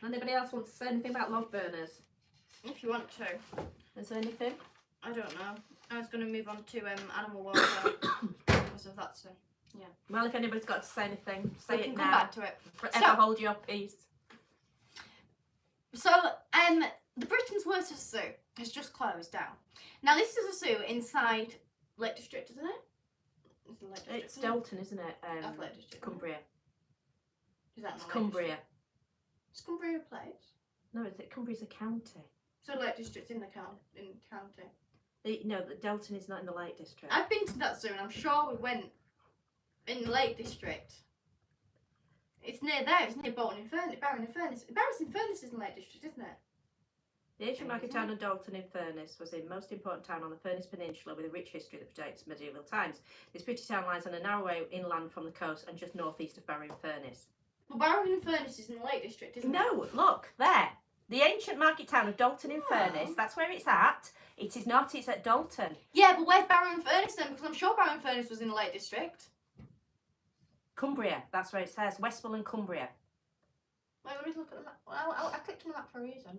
Anybody else want to say anything about log burners? If you want to. Is there anything? I don't know. I was going to move on to animal welfare because of that. So yeah. Well, if anybody's got to say anything, say We it can now. come back to it. Forever hold your peace. So the Britain's Worst Zoo has just closed down. Now this is a zoo inside Lake District, isn't it? It's the Lake District, It's isn't it? Dalton, isn't it? That's Lake District. Cumbria. Is that It's not Lake Cumbria. District? Is Cumbria a place? No, is it Cumbria's a county? So Lake District's in the county. No, the Dalton is not in the Lake District. I've been to that zoo and I'm sure we went in the Lake District. It's near there. It's near Barrow-in-Furness. Barrow-in-Furness is in the Lake District, isn't it? The ancient market town of Dalton in Furness was the most important town on the Furness Peninsula with a rich history that predates medieval times. This pretty town lies on a narrow way inland from the coast and just northeast of Barrow-in-Furness. Well, Barrow-in-Furness is in the Lake District, isn't it? No, look, there. The ancient market town of Dalton in Furness, that's where it's at. It is not, it's at Dalton. Yeah, but where's Barrow-in-Furness then? Because I'm sure Barrow-in-Furness was in the Lake District. Cumbria, that's where it says. Westmoreland, Cumbria. Wait, let me look at the map. I clicked on the map for a reason.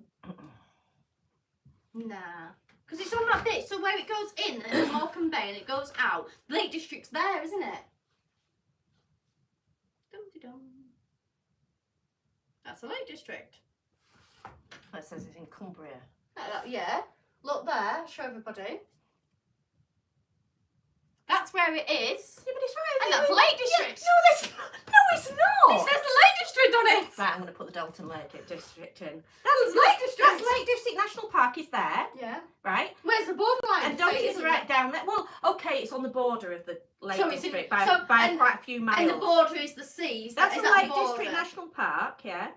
Nah. Because it's on that bit, so where it goes in, and Morecambe Bay, and it goes out, the Lake District's there, isn't it? Dum-de-dum. That's the Lake District. It says it's in Cumbria. Yeah. Look there, show everybody. That's where it is. Yeah, but it's right. And that's the Lake District. No, it's not. It says the Lake District on it. Right, I'm going to put the Dalton Lake District in. That's Lake District. That's Lake District National Park is there, Yeah. right? Where's the borderline? And Dalton is right down there. Well, okay, it's on the border of the Lake So it's in- District by so- and- quite a few miles. And the border is the sea. That's is the that Lake border? District National Park, yeah.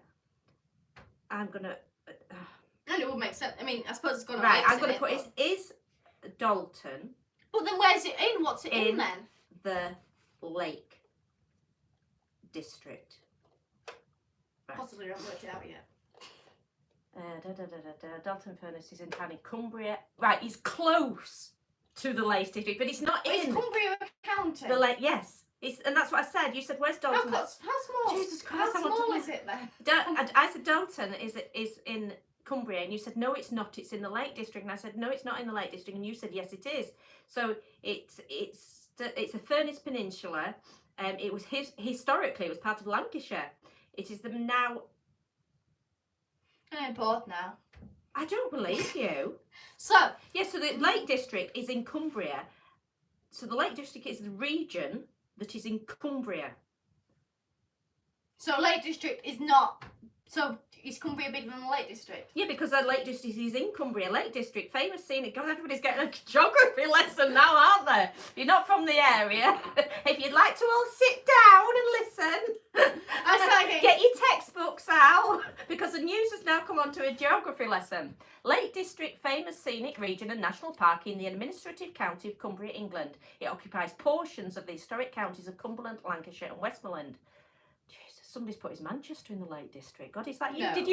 I'm going to... And it would make sense. I mean, I suppose it's got a right, lakes I'm going in to it, put is Dalton But then where's it in? What's it in In- then? the Lake District. Right. Possibly I haven't worked it out yet. Dalton Furnace is in County Cumbria. Right, it's close to the Lake District, but it's not It's in Cumbria County. the Lake. Yes, it's, and that's what I said. You said, "Where's Dalton?" How small? Jesus Christ, How I want small to- is it then? I said Dalton is in Cumbria, and you said no, it's not. It's in the Lake District, and I said no, it's not in the Lake District, and you said yes, it is. So it's a Furness Peninsula. It was historically it was part of Lancashire. It is the now. I'm bored now. I don't believe you. So, Yes, so the Lake District is in Cumbria. So the Lake District is the region that is in Cumbria. so Lake District is not. So is Cumbria bigger than the Lake District? Yeah, because the Lake District is in Cumbria. Lake District, famous scenic. God, everybody's getting a geography lesson now, aren't they? If you're not from the area, if you'd like to all sit down and listen, I was like, get your textbooks out, because the news has now come on to a geography lesson. Lake District, famous scenic region and national park in the administrative county of Cumbria, England. It occupies portions of the historic counties of Cumberland, Lancashire and Westmoreland. Jesus, somebody's put his Manchester in the Lake District. God, is that you? No. Did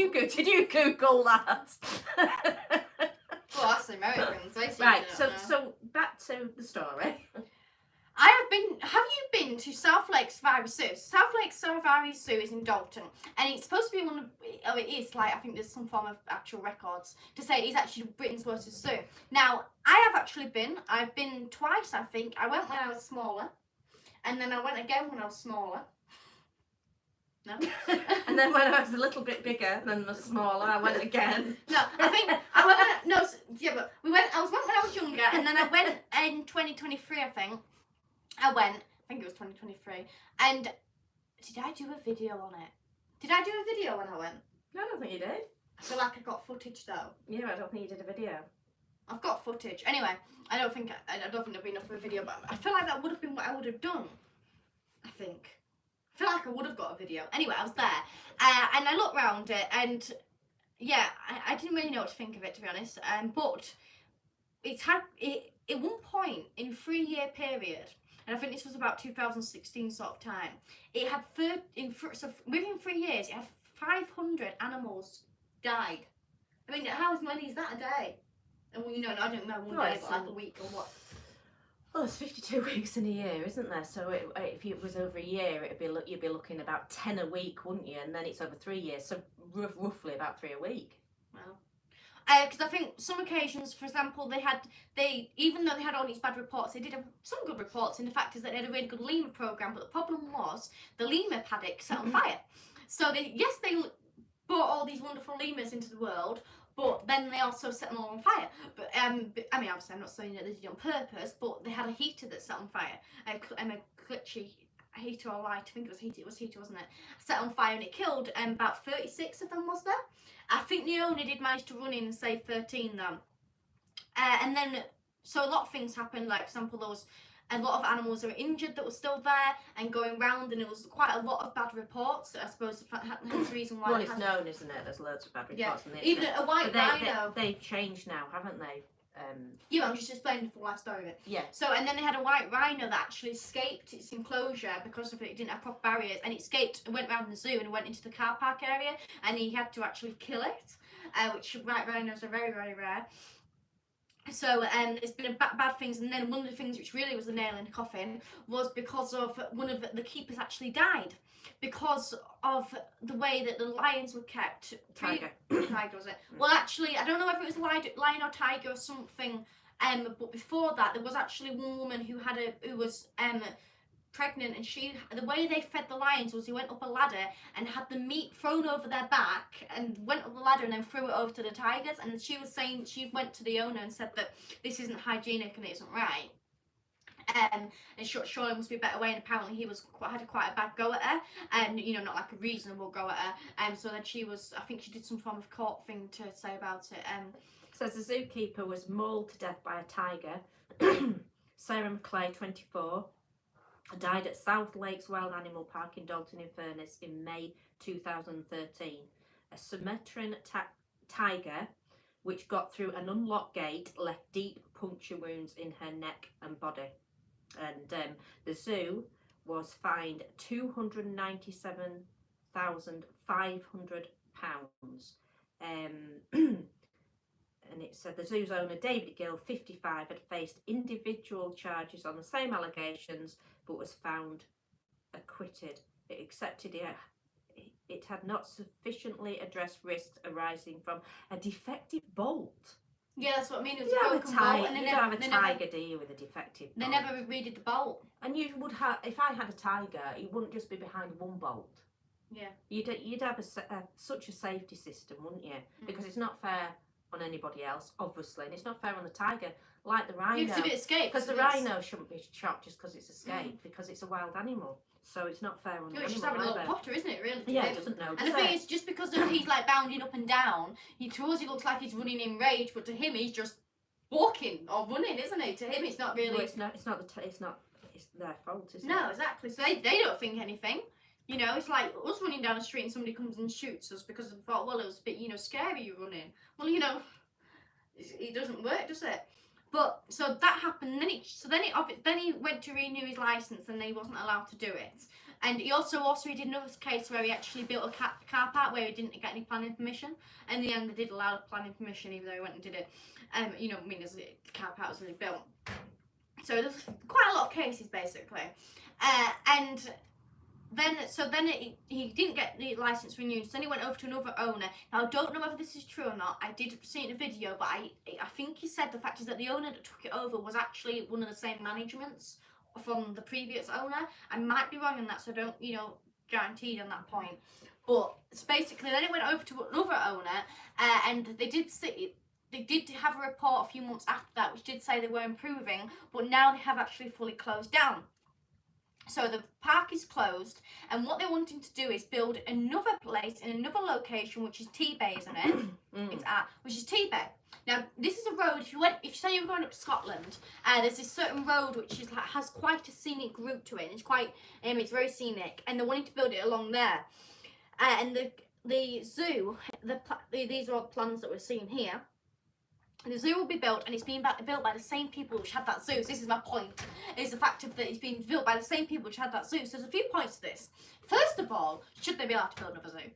you Google that? Well, that's the Americans. They seem Right, to so not know. so back to the story. Have you been to South Lake Safari Zoo? South Lake Safari Zoo is in Dalton, and it's supposed to be one of, oh, it is, like, I think there's some form of actual records to say it is actually Britain's largest zoo. Now, I have actually been, I've been twice, I think. I went when I was smaller, and then I went again when I was smaller. No? And then when I was a little bit bigger than the smaller, I went again. No, I think I went when, no, yeah, but we went, I went when I was younger, and then I went in 2023, I think. I think it was 2023, and did I do a video on it? Did I do a video when I went? No, I don't think you did. I feel like I got footage though. Yeah, I don't think you did a video. I've got footage. Anyway, I don't think there'll be enough of a video, but I feel like that would have been what I would have done. I think. I feel like I would have got a video. Anyway, I was there, and I looked round it, and yeah, I didn't really know what to think of it, to be honest. But it's had it at one point in a 3-year period. And I think this was about 2016 sort of time. It had so within 3 years, it had 500 animals died. I mean, how many is that a day? And well, I don't know one day, but like a week or what? Well, there's 52 weeks in a year, isn't there? So if it was over a year, you'd be looking about 10 a week, wouldn't you? And then it's over 3 years, so roughly about 3 a week. Well. Because I think some occasions, for example, even though they had all these bad reports, they did have some good reports. And the fact is that they had a really good lemur program, but the problem was the lemur paddock set on fire. So they brought all these wonderful lemurs into the world, but then they also set them all on fire. But I mean, obviously, I'm not saying that they did it on purpose, but they had a heater that set on fire, a glitchy heater or light. I think it was heater, wasn't it? Set on fire, and it killed about 36 of them. Was there? I think the owner did manage to run in and save 13 though. And then, so a lot of things happened. Like, for example, there was a lot of animals that were injured that were still there and going round, and it was quite a lot of bad reports. I suppose that's the reason why. Well, it's known, isn't it? There's loads of bad reports on the internet. Even a white rhino. They've changed now, haven't they? Yeah, I'm just explaining the full life story of it. Yeah. So, and then they had a white rhino that actually escaped its enclosure because of it didn't have proper barriers, and it escaped and went round the zoo and went into the car park area, and he had to actually kill it, which white rhinos are very, very rare. So there's been bad things, and then one of the things which really was the nail in the coffin was because of one of the keepers actually died because of the way that the lions were kept. Tiger. Tiger was it? Well, actually, I don't know if it was lion or tiger or something. But before that, there was actually one woman who was pregnant, and the way they fed the lions was he went up a ladder and had the meat thrown over their back and went up the ladder and then threw it over to the tigers. And she was saying, she went to the owner and said that this isn't hygienic and it isn't right. And surely must be a better way, and apparently he had quite a bad go at her, and not like a reasonable go at her. So then I think she did some form of court thing to say about it. Says the zookeeper was mauled to death by a tiger. Sarah McClay, 24, died at South Lakes Wild Animal Park in Dalton-in-Furness in May 2013. A Sumatran tiger, which got through an unlocked gate, left deep puncture wounds in her neck and body. And the zoo was fined £297,500. And it said the zoo's owner, David Gill, 55, had faced individual charges on the same allegations, but was found acquitted. It accepted it had not sufficiently addressed risks arising from a defective bolt. Yeah, that's what I mean. It was You a don't broken bolt, and have a tiger, do you, with a defective bolt? They never redid the bolt. And you would have, if I had a tiger, it wouldn't just be behind one bolt. Yeah. You'd have such a safety system, wouldn't you? Because it's not fair on anybody else, obviously, and it's not fair on the tiger, like the rhino. Because if it escapes, because the rhino shouldn't be shot just because it's escaped, because it's a wild animal, so it's not fair on the it's just animal having a either. little potter, isn't it? Really. Yeah, it doesn't know. And the thing is, just because he's like bounding up and down, to us he looks like he's running in rage, but to him he's just walking or running, isn't he? To him it's not really. Well, it's their fault, is it? No, exactly. So they don't think anything. It's like us running down the street and somebody comes and shoots us because they thought, well, it was a bit, scary you running. Well, it doesn't work, does it? But so that happened. Then he went to renew his license, and he wasn't allowed to do it. And he also did another case where he actually built a car park where he didn't get any planning permission. In the end, they did allow planning permission, even though he went and did it. As the car park was really built. So there's quite a lot of cases basically, and. Then he didn't get the license renewed, so then he went over to another owner. Now, I don't know whether this is true or not. I did see it in a video, but I think he said the fact is that the owner that took it over was actually one of the same managements from the previous owner. I might be wrong on that, so I don't, guaranteed on that point. But it's basically, then it went over to another owner, and they did have a report a few months after that, which did say they were improving, but now they have actually fully closed down. So the park is closed, and what they're wanting to do is build another place in another location, which is T-Bay, isn't it? Which is T-Bay. Now, this is a road. If you say you're going up to Scotland, there's this certain road which is has quite a scenic route to it. And it's very scenic, and they're wanting to build it along there. And the zoo, these are all the plans that we're seeing here. The zoo will be built, and it's being built by the same people which had that zoo. So this is my point, is the fact that it's being built by the same people which had that zoo. So there's a few points to this. First of all, should they be allowed to build another zoo?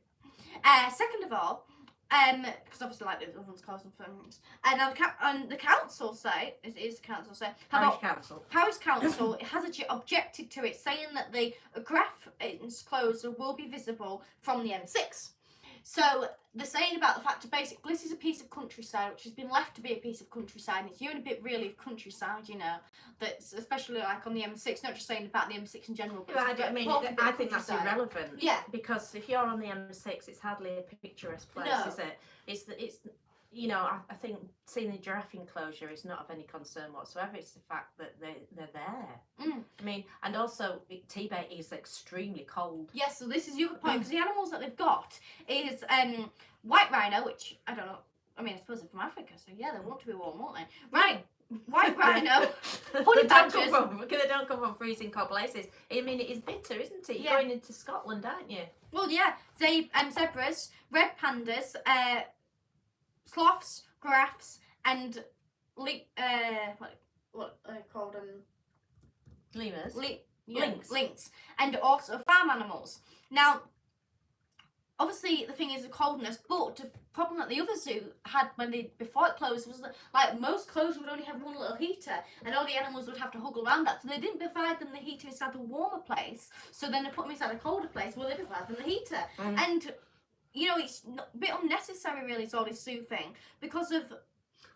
Second of all, because obviously like the other one's closed and things, and the council say, Parish Council has objected to it, saying that the graph enclosure will be visible from the M6. So they're saying about the fact that basically this is a piece of countryside which has been left to be a piece of countryside, and it's the only bit really of countryside, that's especially like on the M6, not just saying about the M6 in general. But I think that's irrelevant. Yeah. Because if you're on the M6, it's hardly a picturesque place, is it? It's I think seeing the giraffe enclosure is not of any concern whatsoever. It's the fact that they're there. I mean, and also T-Bay is extremely cold. Yes, so this is the other point, because the animals that they've got is white rhino, which I don't know. I mean, I suppose they're from Africa, so yeah, they want to be warm, won't they? Right. White rhino, honey badgers. They don't come from freezing cold places. I mean, it is bitter, isn't it? You're going into Scotland, aren't you? Well, yeah. Zebras, red pandas, sloths, giraffes, and what are they called? Lemurs. Lynx, and also farm animals. Now, obviously the thing is the coldness, but the problem that the other zoo had before it closed was that like most closures would only have one little heater, and all the animals would have to huggle around that. So they didn't provide them the heater inside the warmer place. So then they put them inside a colder place. Well, they provide them the heater, and you know it's a bit unnecessary really. It's all this zoo thing because of.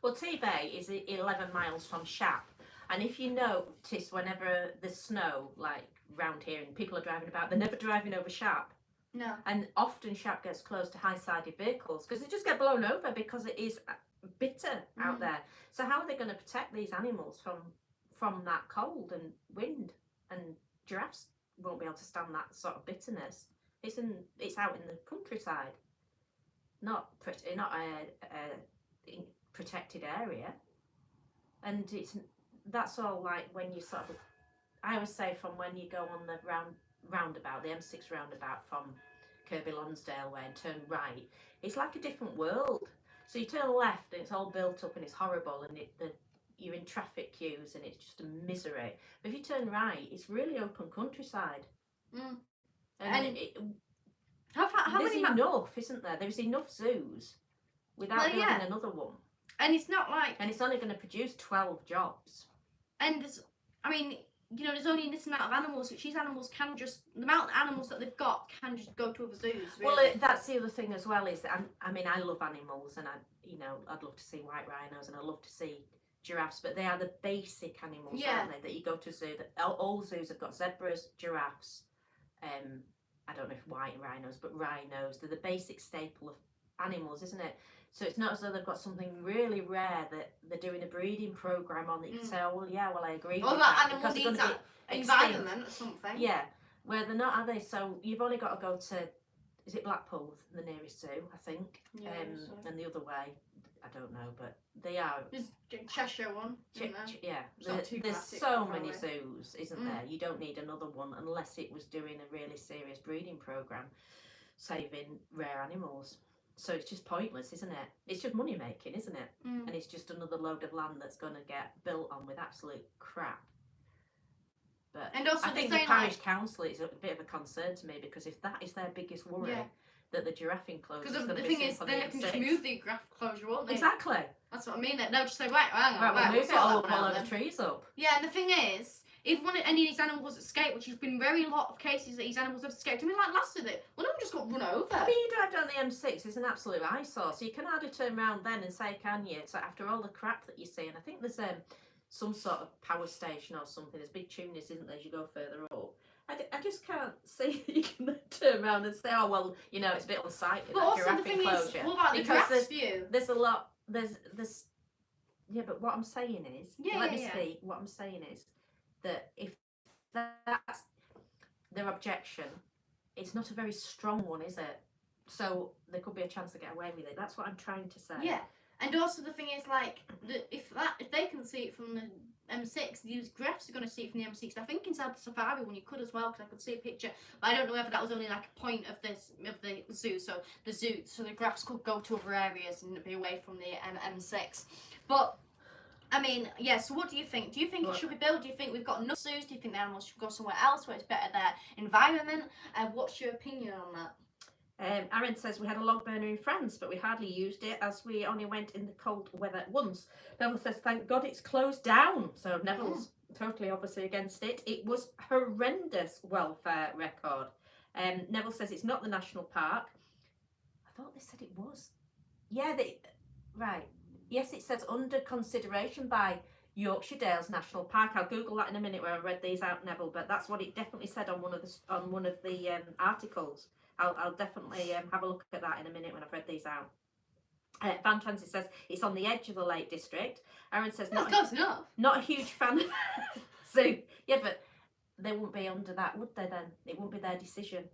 Well, T-Bay is 11 miles from Shap, and if you notice, whenever there's snow, like round here, and people are driving about, they're never driving over Shap. No. And often Shap gets close to high-sided vehicles because they just get blown over because it is bitter out there. So how are they going to protect these animals from that cold and wind? And giraffes won't be able to stand that sort of bitterness. It's out in the countryside, not a protected area, and that's all like when you sort of, I always say from when you go on the roundabout, the M6 roundabout from Kirby Lonsdale way and turn right, it's like a different world. So you turn left and it's all built up and it's horrible and you're in traffic queues and it's just a misery. But if you turn right, it's really open countryside. And how there's many enough, isn't there? There's enough zoos without building another one. And it's not like... And it's only going to produce 12 jobs. And, I mean, you know, there's only this amount of animals, which these animals can just... The amount of animals that they've got can just go to other zoos, really. Well, that's the other thing as well, is that, I mean, I love animals, and I'd love to see white rhinos, and I'd love to see giraffes, but they are the basic animals, aren't they, that you go to a zoo. All zoos have got zebras, giraffes, I don't know if white rhinos, but rhinos. They're the basic staple of animals, isn't it? So it's not as though they've got something really rare that they're doing a breeding program on that you can say, oh, well, yeah, well, I agree with that. Or animal needs that environment or something. Yeah, where they're not, are they? So you've only got to go to, is it Blackpool, the nearest zoo, I think? Yeah, and the other way, I don't know, but they are. There's Cheshire one, there's so many zoos, isn't there? You don't need another one unless it was doing a really serious breeding program, saving rare animals. So it's just pointless, isn't it? It's just money making, isn't it? And it's just another load of land that's going to get built on with absolute crap. But and also I think the parish council is a bit of a concern to me, because if that is their biggest worry, that the giraffe enclosure is going to be the thing is, then they can just move the giraffe enclosure, won't they? Exactly. That's what I mean. They'll just say, right, we'll move it all the trees up. Yeah, and the thing is, if any of these animals escape, which has been very lot of cases that these animals have escaped, I mean, like last of it, one of them just got run over. I mean, you drive down the M6, it's an absolute eyesore, so you can hardly turn around then and say, can you? So after all the crap that you see, and I think there's some sort of power station or something, there's big chimneys, isn't there, as you go further up. I just can't see that you can turn around and say, oh, well, you know, it's a bit unsightly, but that also giraffe the thing enclosure. Is, what about the giraffe's view? There's a lot, there's, yeah, but what I'm saying is, let me speak, what I'm saying is, that if that's their objection, it's not a very strong one, is it? So there could be a chance to get away with it. That's what I'm trying to say. Yeah, and also the thing is, like, if they can see it from the M6, these giraffes are going to see it from the M6. I think inside the safari one you could as well, because I could see a picture, but I don't know whether that was only like a point of the zoo. So the giraffes could go to other areas and be away from the M6. But I mean, yeah, so what do you think? Do you think it should be built? Do you think we've got enough zoos? Do you think the animals should go somewhere else where it's better their environment? And what's your opinion on that? Aaron says we had a log burner in France, but we hardly used it as we only went in the cold weather once. Neville says, thank God it's closed down. So Neville's totally obviously against it. It was horrendous welfare record. Neville says it's not the national park. I thought they said it was. Yeah, right. Yes, it says under consideration by Yorkshire Dales National Park. I'll Google that in a minute where I read these out, Neville, but that's what it definitely said on one of the articles. I'll definitely have a look at that in a minute when I've read these out. Van Transit says it's on the edge of the Lake District. Aaron says close enough. Not a huge fan. So yeah, but they wouldn't be under that, would they? Then it wouldn't be their decision.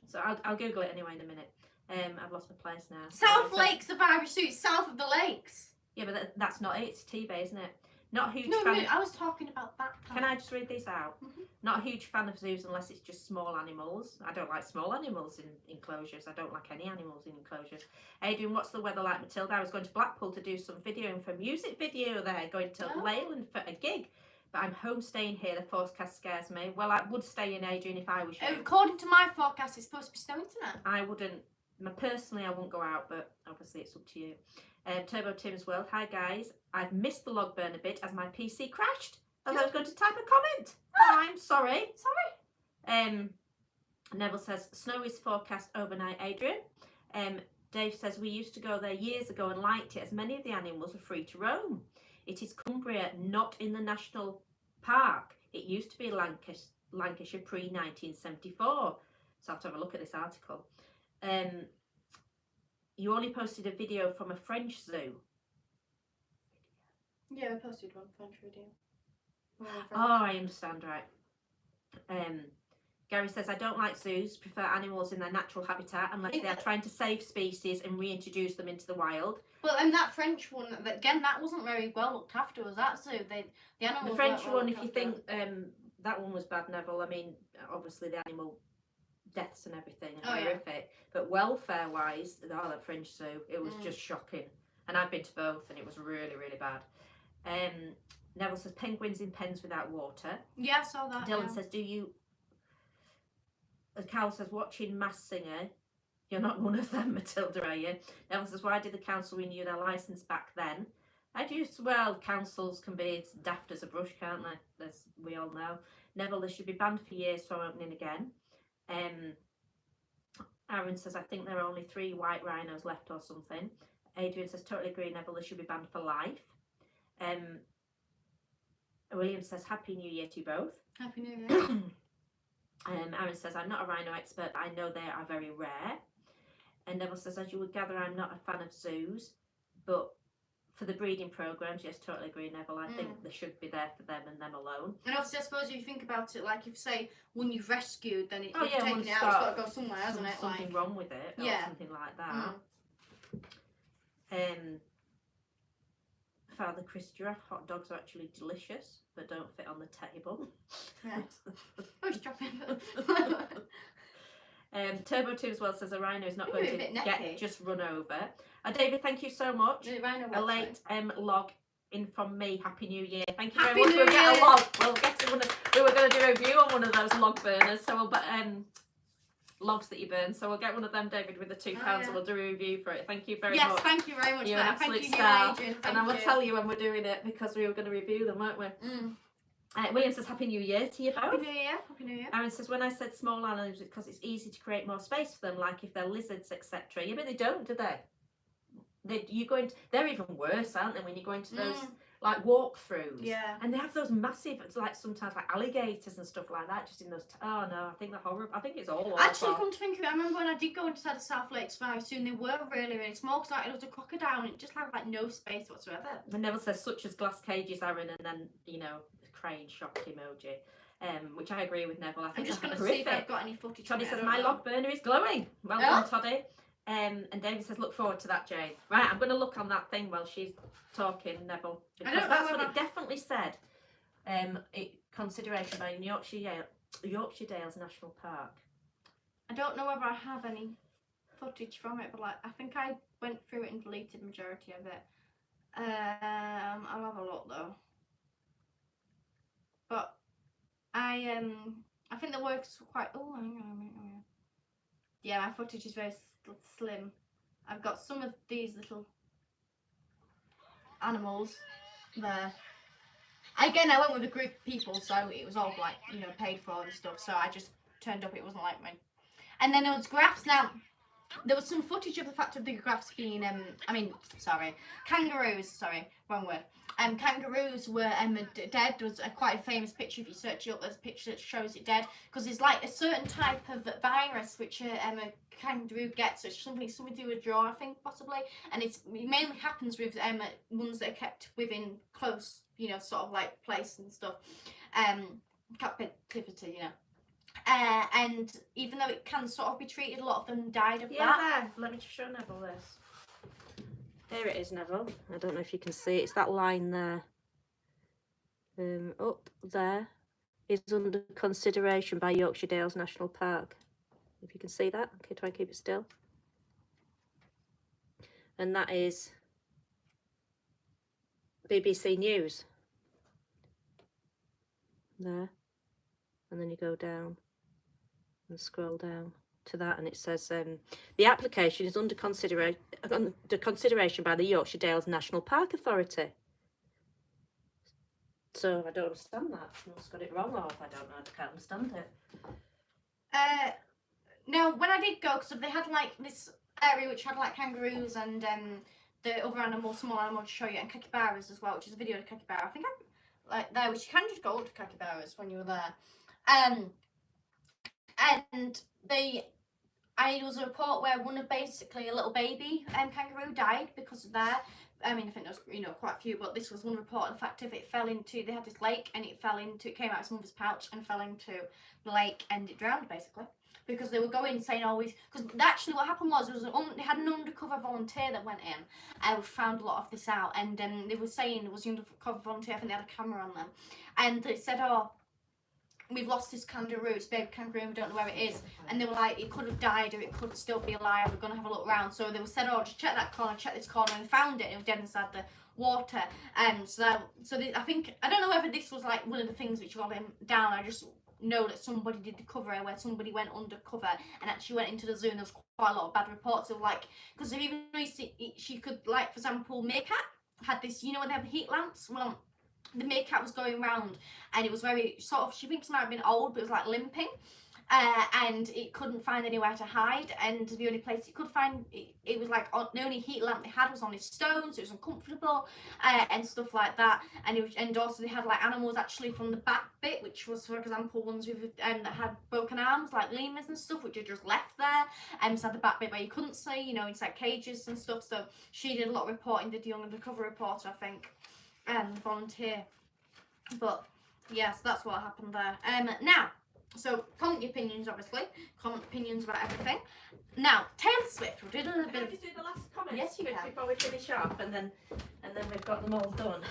So I'll Google it anyway in a minute. I've lost my place now. South Lakes Safari Zoo, south of the lakes. Yeah, but that's not it. It's T-Bay, isn't it? Not a huge fan. No, I was talking about that part. Can I just read these out? Not a huge fan of zoos unless it's just small animals. I don't like small animals in enclosures. I don't like any animals in enclosures. Adrian, what's the weather like, Matilda? I was going to Blackpool to do some videoing for a music video there, going to Leyland for a gig. but I'm homestaying here. The forecast scares me. Well, I would stay in, Adrian, if I was you. According to my forecast, it's supposed to be snowing tonight. I wouldn't. Personally, I wouldn't go out, but obviously it's up to you. Turbo Tim's World. Hi guys, I've missed the log burn a bit as my PC crashed. As I was going to type a comment. I'm sorry. Neville says snow is forecast overnight, Adrian. Dave says we used to go there years ago and liked it as many of the animals are free to roam. It is Cumbria, not in the national park. It used to be Lancashire pre-1974. So I have to have a look at this article. You only posted a video from a French zoo. Yeah, I posted one French video. Oh, I understand, right. Gary says, I don't like zoos, prefer animals in their natural habitat unless they are trying to save species and reintroduce them into the wild. Well, and that French one, again, that wasn't very well looked after, was that zoo? The animals The French weren't well one, if looked you after. think that one was bad, Neville, I mean, obviously the animal deaths and everything are Oh, yeah. horrific. But welfare-wise, the French zoo, it was just shocking. And I've been to both and it was really, really bad. Neville says, penguins in pens without water. Yeah, I saw that. Dylan yeah. says, Carol says, watching Masked Singer, you're not one of them, Matilda, are you? Neville says, why did the council renew their licence back then? Well, councils can be as daft as a brush, can't they? As we all know. Neville, they should be banned for years from opening again. Aaron says, I think there are only 3 white rhinos left or something. Adrian says, totally agree, Neville, they should be banned for life. William says, Happy New Year to you both. Happy New Year. Aaron says, I'm not a rhino expert, but I know they are very rare. And Neville says, as you would gather, I'm not a fan of zoos, but for the breeding programmes, yes, totally agree, Neville. I think they should be there for them and them alone. And obviously, I suppose if you think about it, like if say when you've rescued, then if Oh, yeah, taking once it out, it's got to go somewhere, hasn't it? Something Like, wrong with it, or Yeah. something like that. Father Chris Giraffe, hot dogs are actually delicious, but don't fit on the table. Yeah. Oh, he's dropping. Turbo 2 as well says a rhino is not Maybe going a to bit get necky. just run over. David, thank you so much. The rhino A website. late log in from me. Happy New Year. Thank you Happy very much. New We'll get Year. a log. We'll get one of, we were going to do a review on one of those log burners, so we'll logs that you burn. So we'll get one of them, David, with the £2, yeah. and we'll do a review for it. Thank you very Yes, much. thank you very much You're for an that. Thank absolute you, star. Adrian. And I will tell you when we're doing it because we were going to review them, weren't we? William says, Happy New Year to you both. Happy New Year. Happy New Year. Aaron says, when I said small animals, because it's easy to create more space for them, like if they're lizards, etc. Yeah, but they don't, do they? They're even worse, aren't they, when you go into those like walkthroughs? Yeah. And they have those massive, like sometimes like alligators and stuff like that, just in those. Oh no, I think they're horrible. I think it's all awful. Actually, come to think of it, I remember when I did go inside the South Lake Safari soon, they were really, really small because like, it was a crocodile and it just had like no space whatsoever. And Neville says, such as glass cages, Aaron, and then crane shocked emoji. Which I agree with Neville. I I'm think just they're going to see if horrific. I've got any footage. Toddy from it, says, I my don't know. log burner is glowing. Well done, Toddy. And David says, look forward to that, Jane. Right, I'm going to look on that thing while she's talking, Neville. Because don't know that's what whether- it definitely said. Consideration by Yorkshire Dales National Park. I don't know whether I have any footage from it, but like I think I went through it and deleted the majority of it. I'll have a look though. But I think the work's quite. Oh, hang on a minute. Yeah, my footage is very slim. I've got some of these little animals there. Again, I went with a group of people, so it was all like paid for and stuff. So I just turned up. It wasn't like me. And then there was giraffes. Now there was some footage of the fact of the giraffes being kangaroos. Sorry, wrong word. Kangaroos were dead. There was quite a famous picture. If you search it up, there's a picture that shows it dead because there's like a certain type of virus which a kangaroo gets. So it's something to do with jaw, I think, possibly. And it mainly happens with ones that are kept within close, sort of like place and stuff. Captivity, and even though it can sort of be treated, a lot of them died of that. Yeah, let me just show Neville this. Here it is, Neville. I don't know if you can see it. It's that line there. Up there is under consideration by Yorkshire Dales National Park. If you can see that. Okay, try and keep it still. And that is BBC News. there, and then you go down and scroll down to that, and it says the application is under consideration by the Yorkshire Dales National Park Authority. So I don't understand that. I must have got it wrong, or I don't know. I can't understand it. Now, when I did go, because they had like this area which had like kangaroos and the other animals, small animals to show you, and capybaras as well, which is a video of capybara. I think I like there, which you can just go up to capybaras when you were there. And there was a report where basically a little baby kangaroo died because of that. I mean, I think there was, quite a few, but this was one report. The fact of it fell into, they had this lake and it came out of its mother's pouch and fell into the lake and it drowned basically. Because they were going saying always, because actually what happened was, they had an undercover volunteer that went in and found a lot of this out, and they were saying, there was an undercover volunteer, I think they had a camera on them, and they said, oh, we've lost this kangaroo, it's baby kangaroo, and we don't know where it is. And they were like, it could have died or it could still be alive, we're going to have a look around. So they said, oh, just check that corner, check this corner, and they found it, and it was dead inside the water. I think, I don't know whether this was like one of the things which got him down. I just know that somebody did the cover where somebody went undercover and actually went into the zoo, and there was quite a lot of bad reports of like, because even though she could, like, for example, Meerkat had this, when they have the heat lamps, well, the meerkat was going round and it was very sort of, she thinks it might have been old, but it was like limping, and it couldn't find anywhere to hide, and the only place it could find it was like the only heat lamp they had was on its stones, so it was uncomfortable, and stuff like that. And also they had like animals actually from the back bit, which was, for example, ones with that had broken arms, like lemurs and stuff, which are just left there, and so the back bit where you couldn't see, inside cages and stuff. So she did a lot of reporting, did the young undercover reporter, I think, volunteer. But yes, that's what happened there. Now, so comment your opinions, obviously. Comment opinions about everything. Now, Taylor Swift, we'll do a little bit. Can I just do the last comment? Yes, you can. Before we finish off, and then we've got them all done.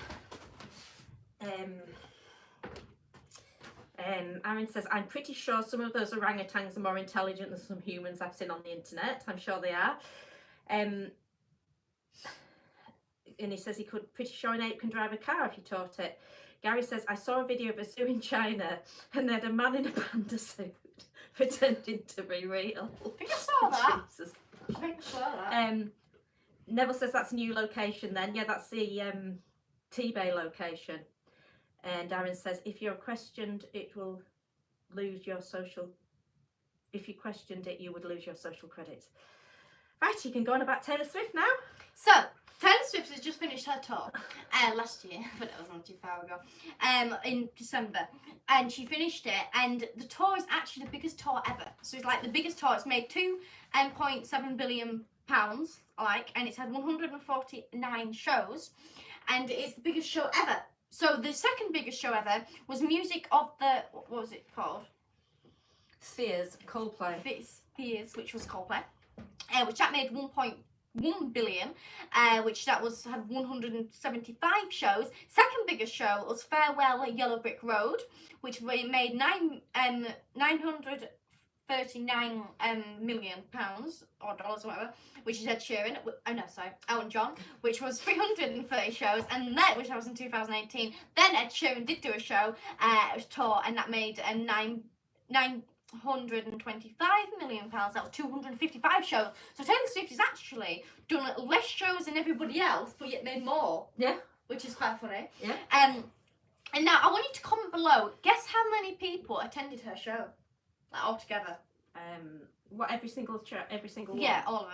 Aaron says, I'm pretty sure some of those orangutans are more intelligent than some humans I've seen on the internet. I'm sure they are. And he says he could, pretty sure an ape can drive a car if you taught it. Gary says, I saw a video of a zoo in China and they had a man in a panda suit pretending to be real. I think I saw that. Jesus. I think I saw that. Neville says that's a new location then. Yeah, that's the T-Bay location. And Aaron says, if you're questioned, it will lose your social... If you questioned it, you would lose your social credits. Right, you can go on about Taylor Swift now. So, Taylor Swift has just finished her tour last year, but it was not too far ago, in December, and she finished it, and the tour is actually the biggest tour ever. So it's like the biggest tour. It's made £2.7 billion, and it's had 149 shows, and it's the biggest show ever. So the second biggest show ever was Music of the, what was it called? Spheres, Coldplay. Spheres, which was Coldplay, which that made 1.1 billion, which had 175 shows. Second biggest show was Farewell at Yellow Brick Road, which made 939 million pounds or dollars or whatever, which is Ed Sheeran. Elton John, which was 330 shows, and that, which was in 2018. Then Ed Sheeran did do a show, tour, and that made 925 million pounds. That was 255 shows. So Taylor Swift has actually done less shows than everybody else, but yet made more. Yeah. Which is quite funny. Yeah. And now I want you to comment below. Guess how many people attended her show, like altogether? What, every single one? Yeah, all of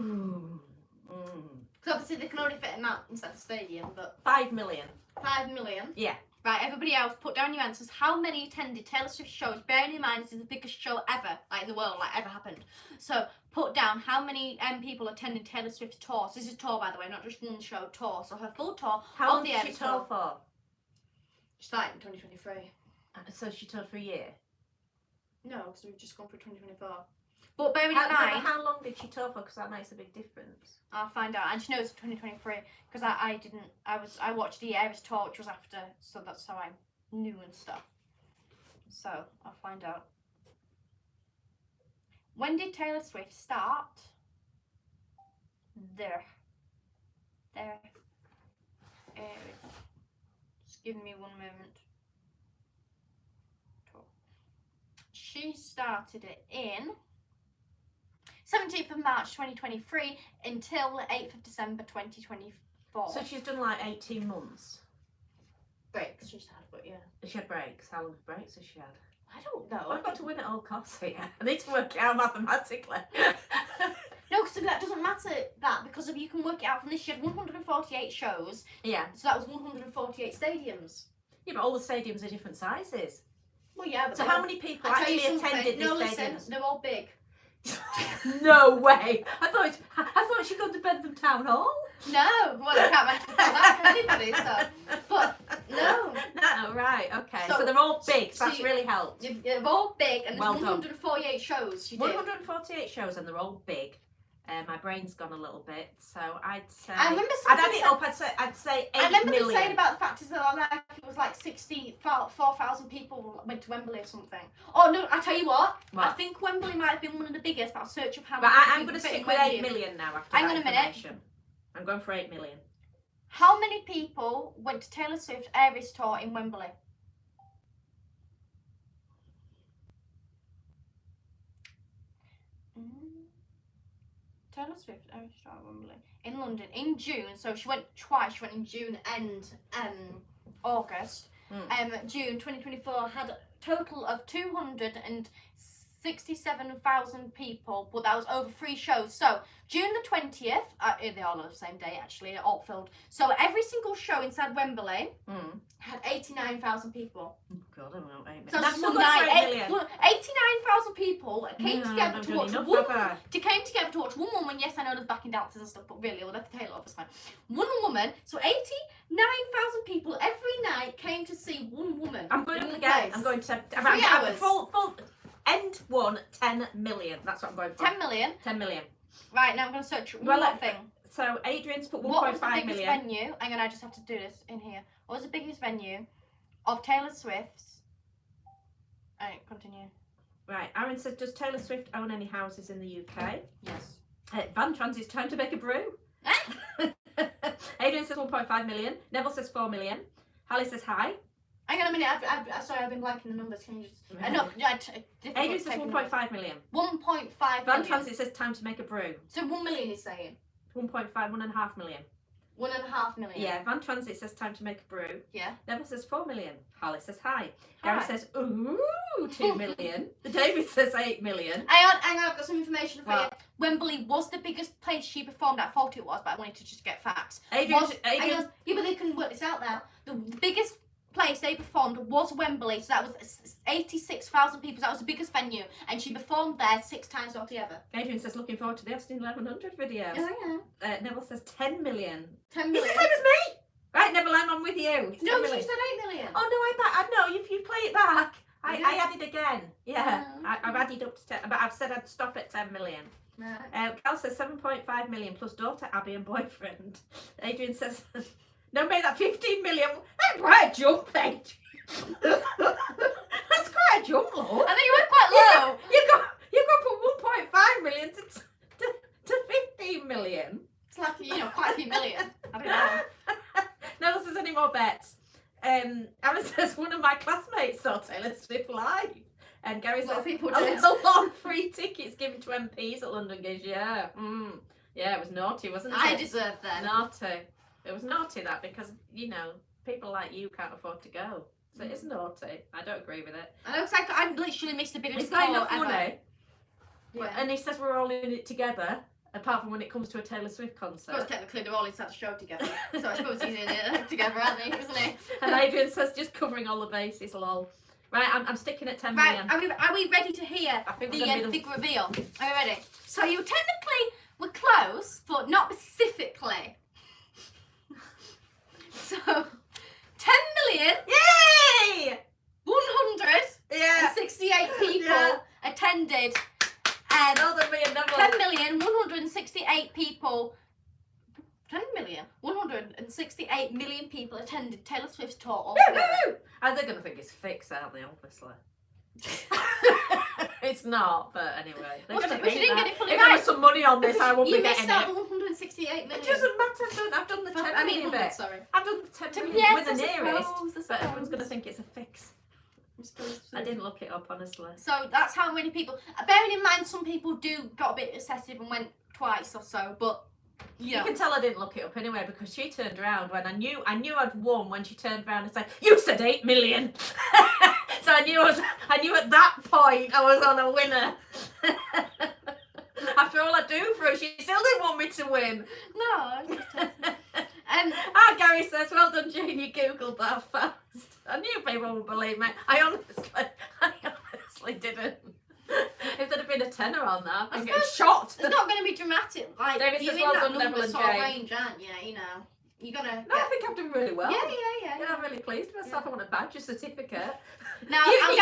them. Because Because obviously they can only fit him out inside the stadium, but 5 million. 5 million. Yeah. Right, everybody else, put down your answers. How many attended Taylor Swift shows? Bearing in mind, this is the biggest show ever, like in the world, like ever happened. So put down how many people attended Taylor Swift's tour. So this is tour, by the way, not just one show, tour. So her full tour. How long did she tour for? She started in 2023. So she toured for a year? No, because we've just gone for 2024. But bearing in mind, how long did she tour for? Because that makes a big difference. I'll find out. And she knows 2023 because I watched the Eras tour, which was after, so that's how I knew and stuff. So I'll find out. When did Taylor Swift start? There. Eras give me one moment. She started it in 17th of March 2023 until the 8th of December 2024. So she's done like 18 months. breaks she's had, but yeah. She had breaks. How long breaks has she had? I don't know. I've got to win at all costs here. I need to work it out mathematically. No, because that doesn't matter because if you can work it out from this, she had 148 shows. Yeah. So that was 148 stadiums. Yeah, but all the stadiums are different sizes. Well, yeah. But So how many people I tell you actually something, attended no, these listen, stadiums? they're all big. No way! I thought she'd gone to Bentham Town Hall. No, well, I can't mention that to anybody, so. But, no. No, right, okay. So- So they're all big, so that's so really helped. They're all big, and there's Well done. 148 shows she did. 148 shows and they're all big. My brain's gone a little bit, so I'd say. I remember I'd something add it up. I'd say 8 I remember million. them saying about the fact is that like, it was like 64,000 people went to Wembley or something. Oh no, I tell you what. What? I think Wembley might have been one of the biggest, but I'll search up how Right, many I'm people going to fit stick in with Wembley. 8 million now after Hang that on a minute. information. I'm going for 8 million. How many people went to Taylor Swift Eras tour in Wembley? Taylor Swift Eras tour at Wembley in London in June. So she went twice. She went in June and August. June 2024 had a total of 267,000 people, but that was over 3 shows. So June the 20th, they all on the same day actually, all filled. So every single show inside Wembley had 89,000 people. Oh God, I don't know. 8 million. So That's it's still one got night, 8 million. 89,000 people came No, together I've to done watch enough, one. have I? They came together to watch one woman. Yes, I know there's backing dancers and stuff, but really, well, that's the Taylor obviously. One woman. So 89,000 people every night came to see one woman. I'm going in up one again. place. I'm going to 3 hours. full end one 10 million. That's what I'm going for. 10 million. 10 million. Right now, I'm going to search one Well, more like, thing. So Adrian's put What was the 1.5 biggest million. venue? Hang on, I just have to do this in here. What was the biggest venue of Taylor Swift's? Alright, continue. Right, Aaron says, does Taylor Swift own any houses in the UK? Yes. Van Trans, it's time to make a brew. Adrian says 1.5 million. Neville says 4 million. Hallie says hi. Hang on a minute. Sorry, I've been blanking the numbers. Can you just? No, Adrian says 1.5 million. 1.5 Van million. Transit says time to make a brew. So 1 million is saying 1.5, 1.5 million. 1.5 million. Yeah, Van Transit says time to make a brew. Yeah. Neville says 4 million. Harley says hi. Hi. Gary says, ooh, 2 million. David says 8 million. Hang on, I've got some information for you. What? Wembley was the biggest place she performed at. I thought it was, but I wanted to just get facts. Adrian, Hang on, yeah, but they can work this out now. The biggest place they performed was Wembley, so that was 86,000 people. That was the biggest venue, and she performed there 6 times altogether. Adrian says, looking forward to the Austin 1100 videos. Oh, yeah. Neville says 10 million. 10 It's million. the same as me. Right, Neville, I'm on with you. It's 10 No, million. she said 8 million. Oh no, I know. If you play it back, Yeah. I added again. Yeah, Oh. I've added up to 10, but I've said I'd stop at 10 million. Right. Cal says 7.5 million plus daughter Abby and boyfriend. Adrian says, no, made that 15 million. That's quite a jump, Adrian. That's quite a jump, love. I think you went quite low. You got from 1.5 million to 15 million. It's like, quite a few million. I don't know. No one says any more bets. Aaron says one of my classmates saw Taylor Swift live. And Gary A lot says of people a did. lot of free tickets given to MPs at London Gigs. Yeah, yeah, it was naughty, wasn't it? I deserve that. Naughty. It was naughty that because people like you can't afford to go. So it's naughty. I don't agree with it. I know, because I literally missed the biggest It's not tour enough ever. money. Yeah. And he says we're all in it together. Apart from when it comes to a Taylor Swift I suppose concert. technically they're all inside the show together. So I suppose he's in it together, aren't they? Isn't he? And Adrian says just covering all the bases, lol. Right, I'm sticking at 10 Right, million. are we ready to hear I think the we're gonna be big reveal? Are we ready? So you technically were close, but not specifically. So, 10 million, Yay! 168 Yeah. people Yeah. attended. Well done, me and Neville. 10,168 people. 168 million people attended Taylor Swift's tour Woo, altogether. woo, woo. And they're going to think it's fixed, aren't they, obviously? It's not, but anyway. They're Well, gonna she think didn't that. get it fully If there right. was some money on this, I wouldn't You be missed getting out it. the 168 million. It doesn't matter. I've done the 10 I mean, million 100, bit. sorry. I've done the 10 million Yes, with the I nearest. suppose, But everyone's going to think it's a fix. I didn't look it up, honestly. So that's how many people. Bearing in mind, some people do got a bit excessive and went twice or so, but You can tell I didn't look it up anyway because she turned around when I knew I'd won when she turned around and said, "You said 8 million." So I knew at that point I was on a winner. After all I do for her, she still didn't want me to win. No. Gary says, "Well done, Jane. You googled that fast." I knew people would believe me. I honestly didn't. If there'd have been a tenner on that, I'd get shot. It's not going to be dramatic. Like David you're says, in well that done, number Neville and sort of Jane. range, aren't you? You know, you're gonna. No, I think I've done really well. Yeah. Yeah, I'm really pleased with myself. I want a badge, a certificate. Now We'd I'll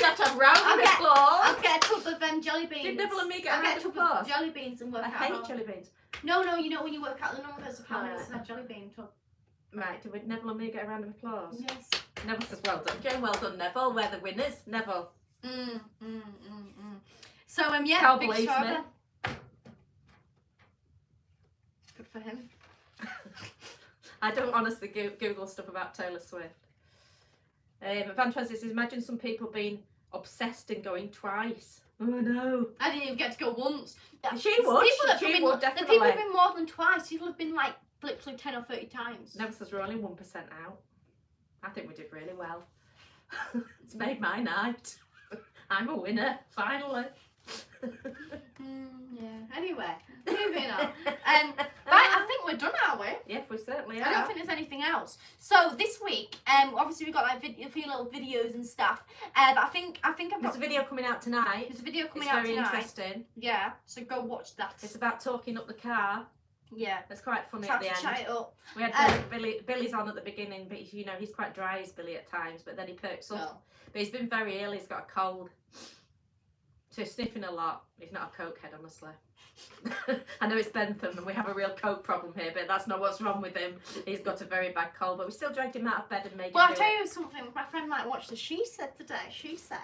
have to have round of applause. I'll get a tub of jelly beans. Did Neville and me get I'll a get round a of tub of applause? jelly beans and work I out. hate how- jelly beans. No, you know when you work out the numbers of how many Oh. it's in a jelly bean tub. Right, did Neville and me get a round of applause? Yes. Neville says, well done. Jane, well done, Neville. We're the winners. Neville. So yeah, Can't big believe me. strawberry. Good for him. I don't honestly Google stuff about Taylor Swift. Van Francis says, imagine some people being obsessed and going twice. Oh no. I didn't even get to go once. She would. People that She have been, would, the people definitely. have been more than twice. People have been like literally 10 or 30 times. Neville says we're only 1% out. I think we did really well. It's made my night. I'm a winner, finally. Yeah. Anyway, moving on. Right, I think we're done, are we? Yeah, we certainly I don't are. think there's anything else. So this week, obviously we've got like a few little videos and stuff. But I think I've There's got a video coming out tonight. there's a video coming It's out very tonight. interesting. Yeah, so go watch that. It's about talking up the car. Yeah. It's quite funny Try at the to end. chat it up. We had Billy's on at the beginning, but you know he's quite dry as Billy at times, but then he perks up. Well, But he's been very ill. He's got a cold, so he's sniffing a lot. He's not a coke head, honestly. I know it's Bentham and we have a real coke problem here, but that's not what's wrong with him. He's got a very bad cold, but we still dragged him out of bed and made well, him I'll do tell it. you something. My friend might watch this. She said today. She said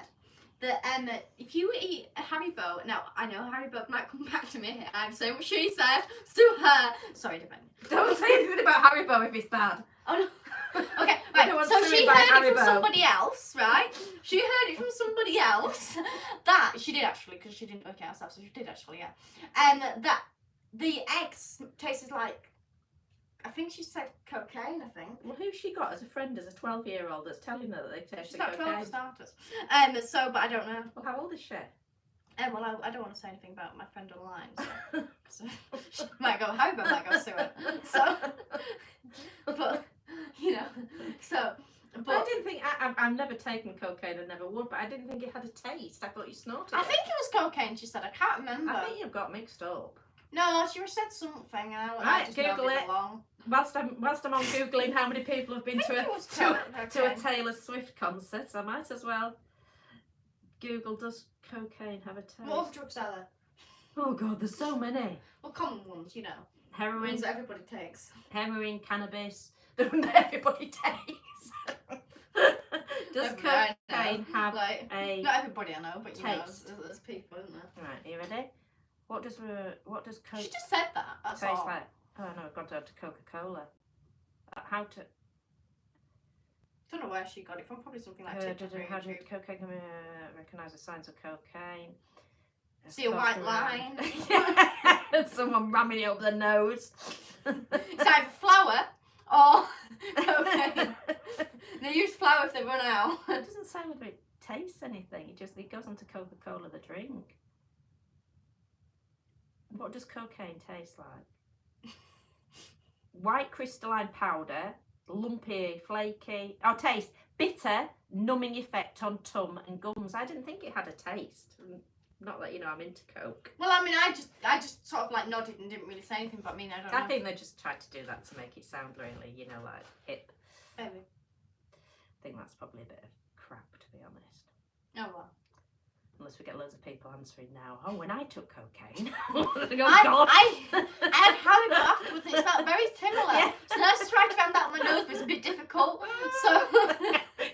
that if you eat a Haribo, now I know Haribo might come back to me. I'm saying what she said to her. Sorry, Devin. Don't say anything about Haribo if it's bad. Oh no. Okay, I don't right. want So to she buy heard it from Haribo. somebody else, right? She heard it from somebody else. That she did actually, because she didn't work it out herself, so she did actually, yeah. That the eggs tasted like, I think she said cocaine. I think. Well, who's she got as a friend, as a 12-year-old that's telling her that they taste She's like got 12 cocaine? for starters. So, but I don't know. Well, how old is she? Well, I don't want to say anything about my friend online. So she might go home, but might go sue her. So, but you know, so. But I But didn't think I've never taken cocaine and never would, but I didn't think it had a taste. I thought you snorted I it. think it was cocaine. She said I can't remember. I think you've got mixed up. No, she said something. And I Right, just Google nodded it. along. Whilst I'm on googling how many people have been I think it was to a cocaine. Taylor Swift concert, I might as well Google, does cocaine have a taste? What other drugs are there? Oh god, there's so many. Well, common ones, you know. Heroin, Ones that everybody takes. heroin, cannabis, the one that everybody takes. Does Right cocaine now. have Like, a not everybody I know, but you know, taste? there's people, isn't there? Right, are you ready? What does coke She just said that. That's taste all. like? Oh no, I've gone down to Coca-Cola. How to Don't know where she got it from. Probably something like TikTok or how did YouTube. cocaine recognise the signs of cocaine? See a white line. Someone ramming it up their nose. It's either flour or cocaine. They use flour if they run out. It doesn't sound like it tastes anything. It goes on to Coca-Cola, the drink. What does cocaine taste like? White crystalline powder, lumpy, flaky. Oh, taste bitter, numbing effect on tongue and gums. I didn't think it had a taste. Not that I'm into Coke. Well, I mean, I just sort of like nodded and didn't really say anything. But I mean, I don't know. I think they just tried to do that to make it sound really, like hip. Maybe. I think that's probably a bit of crap, to be honest. Oh well. Unless we get loads of people answering now. Oh, when I took cocaine. Oh, God. I had Haribo afterwards. It felt very similar. Yeah. So let's try to find that on my nose, but it's a bit difficult. So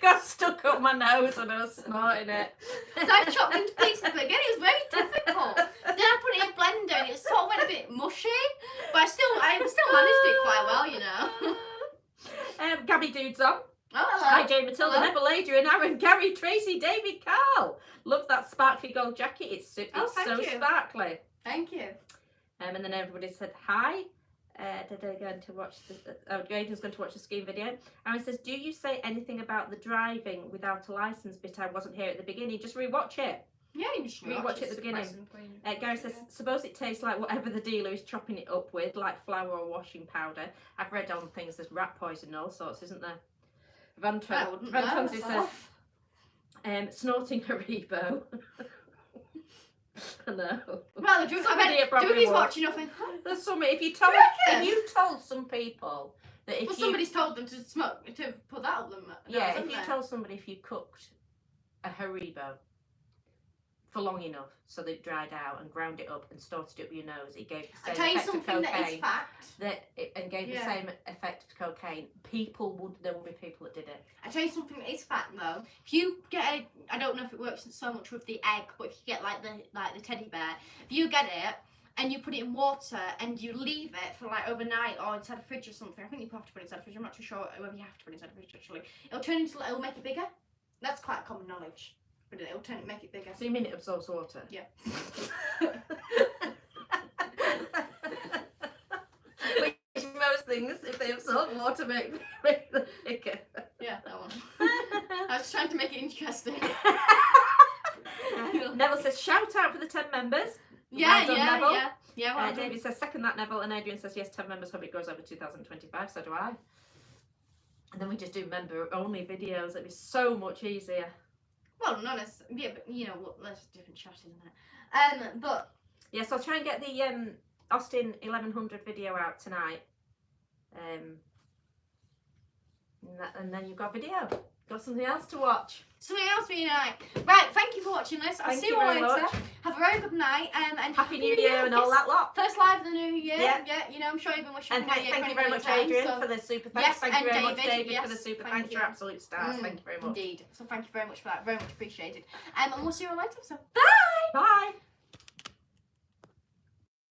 got stuck up my nose and I was snorting it. So I chopped into pieces, but again, it was very difficult. Then I put it in a blender and it sort of went a bit mushy, but I still managed it quite well, you know. Gabby Dude's on. Oh, hello. Hi, Jane, Matilda, Hello. Neville, Adrian, Aaron, Gary, Tracy, David, Carl. Love that sparkly gold jacket. It's so thank you. sparkly. Thank you. And then everybody said hi. They're going to watch Aidan's going to watch the skiing video. Aaron says, do you say anything about the driving without a license bit? I wasn't here at the beginning. Just rewatch it. Yeah, you just Rewatch it at the beginning. Gary says, suppose it tastes like whatever the dealer is chopping it up with, like flour or washing powder. I've read on things there's rat poison and all sorts, isn't there? Van Tonzi says, snorting Haribo. I know. Well, Dougie's watching nothing. There's some. If you told some people that if somebody's told them to smoke to put that up them. Yeah, if you told somebody if you cooked a Haribo for long enough so that it dried out and ground it up and started it up your nose, it gave the same effect of cocaine. That is fact. And gave the same effect of cocaine. There will be people that did it. I tell you something that is fact though. If you get I don't know if it works so much with the egg, but if you get like the teddy bear, if you get it and you put it in water and you leave it for like overnight or inside a fridge or something, I think you have to put it inside a fridge. I'm not too sure whether you have to put it inside a fridge actually. It'll make it bigger. That's quite common knowledge. But it'll make it bigger. So you mean it absorbs water? Yeah. Which most things, if they absorb water, make them bigger. Yeah, that one. I was trying to make it interesting. Neville says, shout out for the 10 members. Yeah, well done, Neville. yeah. Well David says, second that, Neville. And Adrian says, yes, 10 members, hope it goes over 2025. So do I. And then we just do member-only videos. It'd be so much easier. Well, not as but you know, there's different chat, isn't it? But yeah, so I'll try and get the Austin 1100 video out tonight. And then you've got video. Got something else to watch. Something else for you tonight. Right, thank you for watching this. I'll see you all later. Much. Have a very good night and Happy New Year and all that lot. First live of the new year. Yeah. You know, I'm sure you've been wishing and for thank you very much, Adrian, for the super thanks. Thank you very much, David, for the super thanks. You're absolute stars. Thank you very much. Indeed. So thank you very much for that. Very much appreciated. And we'll see you all later. So bye.